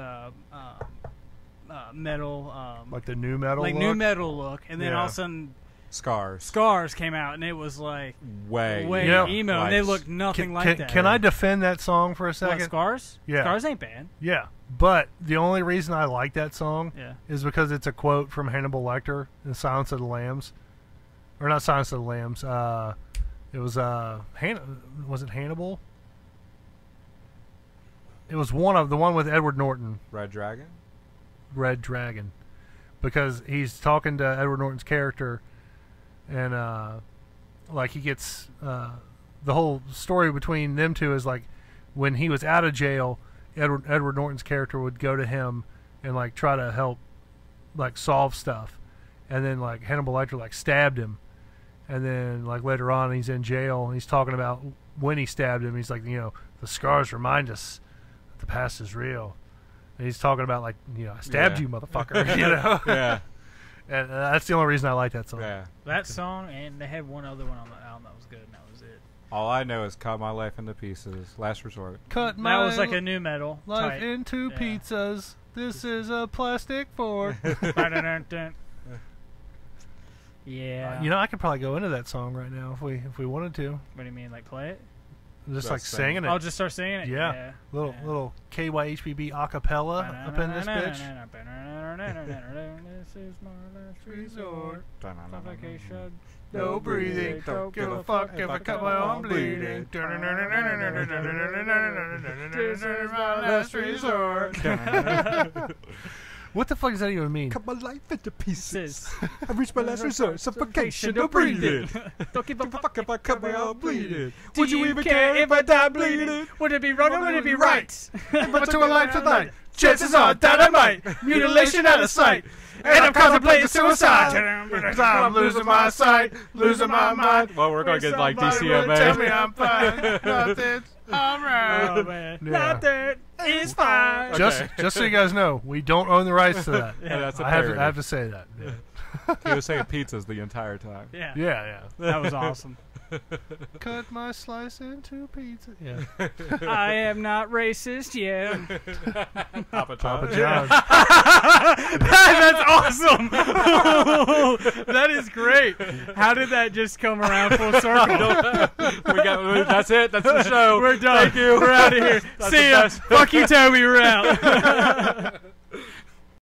metal like the new metal like look? new metal look, and then all of a sudden Scars came out, and it was like way emo, and they looked nothing like that. Can I defend that song for a second? What, Scars? Yeah. Scars ain't bad. Yeah, but the only reason I like that song is because it's a quote from Hannibal Lecter in Silence of the Lambs. Or not Silence of the Lambs. It was was it Hannibal? It was the one with Edward Norton. Red Dragon. Red Dragon, because he's talking to Edward Norton's character, and like he gets the whole story between them two is like when he was out of jail, Edward Norton's character would go to him and like try to help like solve stuff, and then like Hannibal Lecter like stabbed him. And then, like, later on, he's in jail, and he's talking about when he stabbed him. He's like, you know, the scars remind us that the past is real. And he's talking about, like, you know, I stabbed you, motherfucker, you know? Yeah. And that's the only reason I like that song. Yeah. That song, and they had one other one on the album that was good, and that was it. All I know is Cut My Life into Pieces, Last Resort. Cut my That was like a new metal life into pizzas. This is a plastic fork. Yeah. You know, I could probably go into that song right now if we wanted to. What do you mean, like play it? Just like singing it. I'll just start singing it. Yeah. Little KYHBB acapella up in this bitch. This is my last resort. Suffocation. No breathing. Don't give a fuck if I cut my own bleeding. This is my last resort. What the fuck does that even mean? Cut my life into pieces. I reached my last resort. Suffocation, no breathing. Don't give a fuck if I cut my own bleeding. Would you even care if I die bleeding? Would it be wrong or would it be right? But to a life tonight, chances are dynamite, mutilation out of sight. And I'm contemplating suicide. I'm losing my sight, losing my mind. Well, we're going to get like DCMA. Tell me I'm fine. Nothing's alright. Oh, man. Nothing is fine. Just so you guys know, we don't own the rights to that. That's a I have to say that. Yeah. He was saying pizzas the entire time. Yeah. That was awesome. Cut my slice into pizza. Yeah. I am not racist yet. Papa John's. That's awesome. That is great. How did that just come around full circle? That's it. That's the show. We're done. Thank you. We're out of here. That's See ya. Fuck you, Toby. We're out.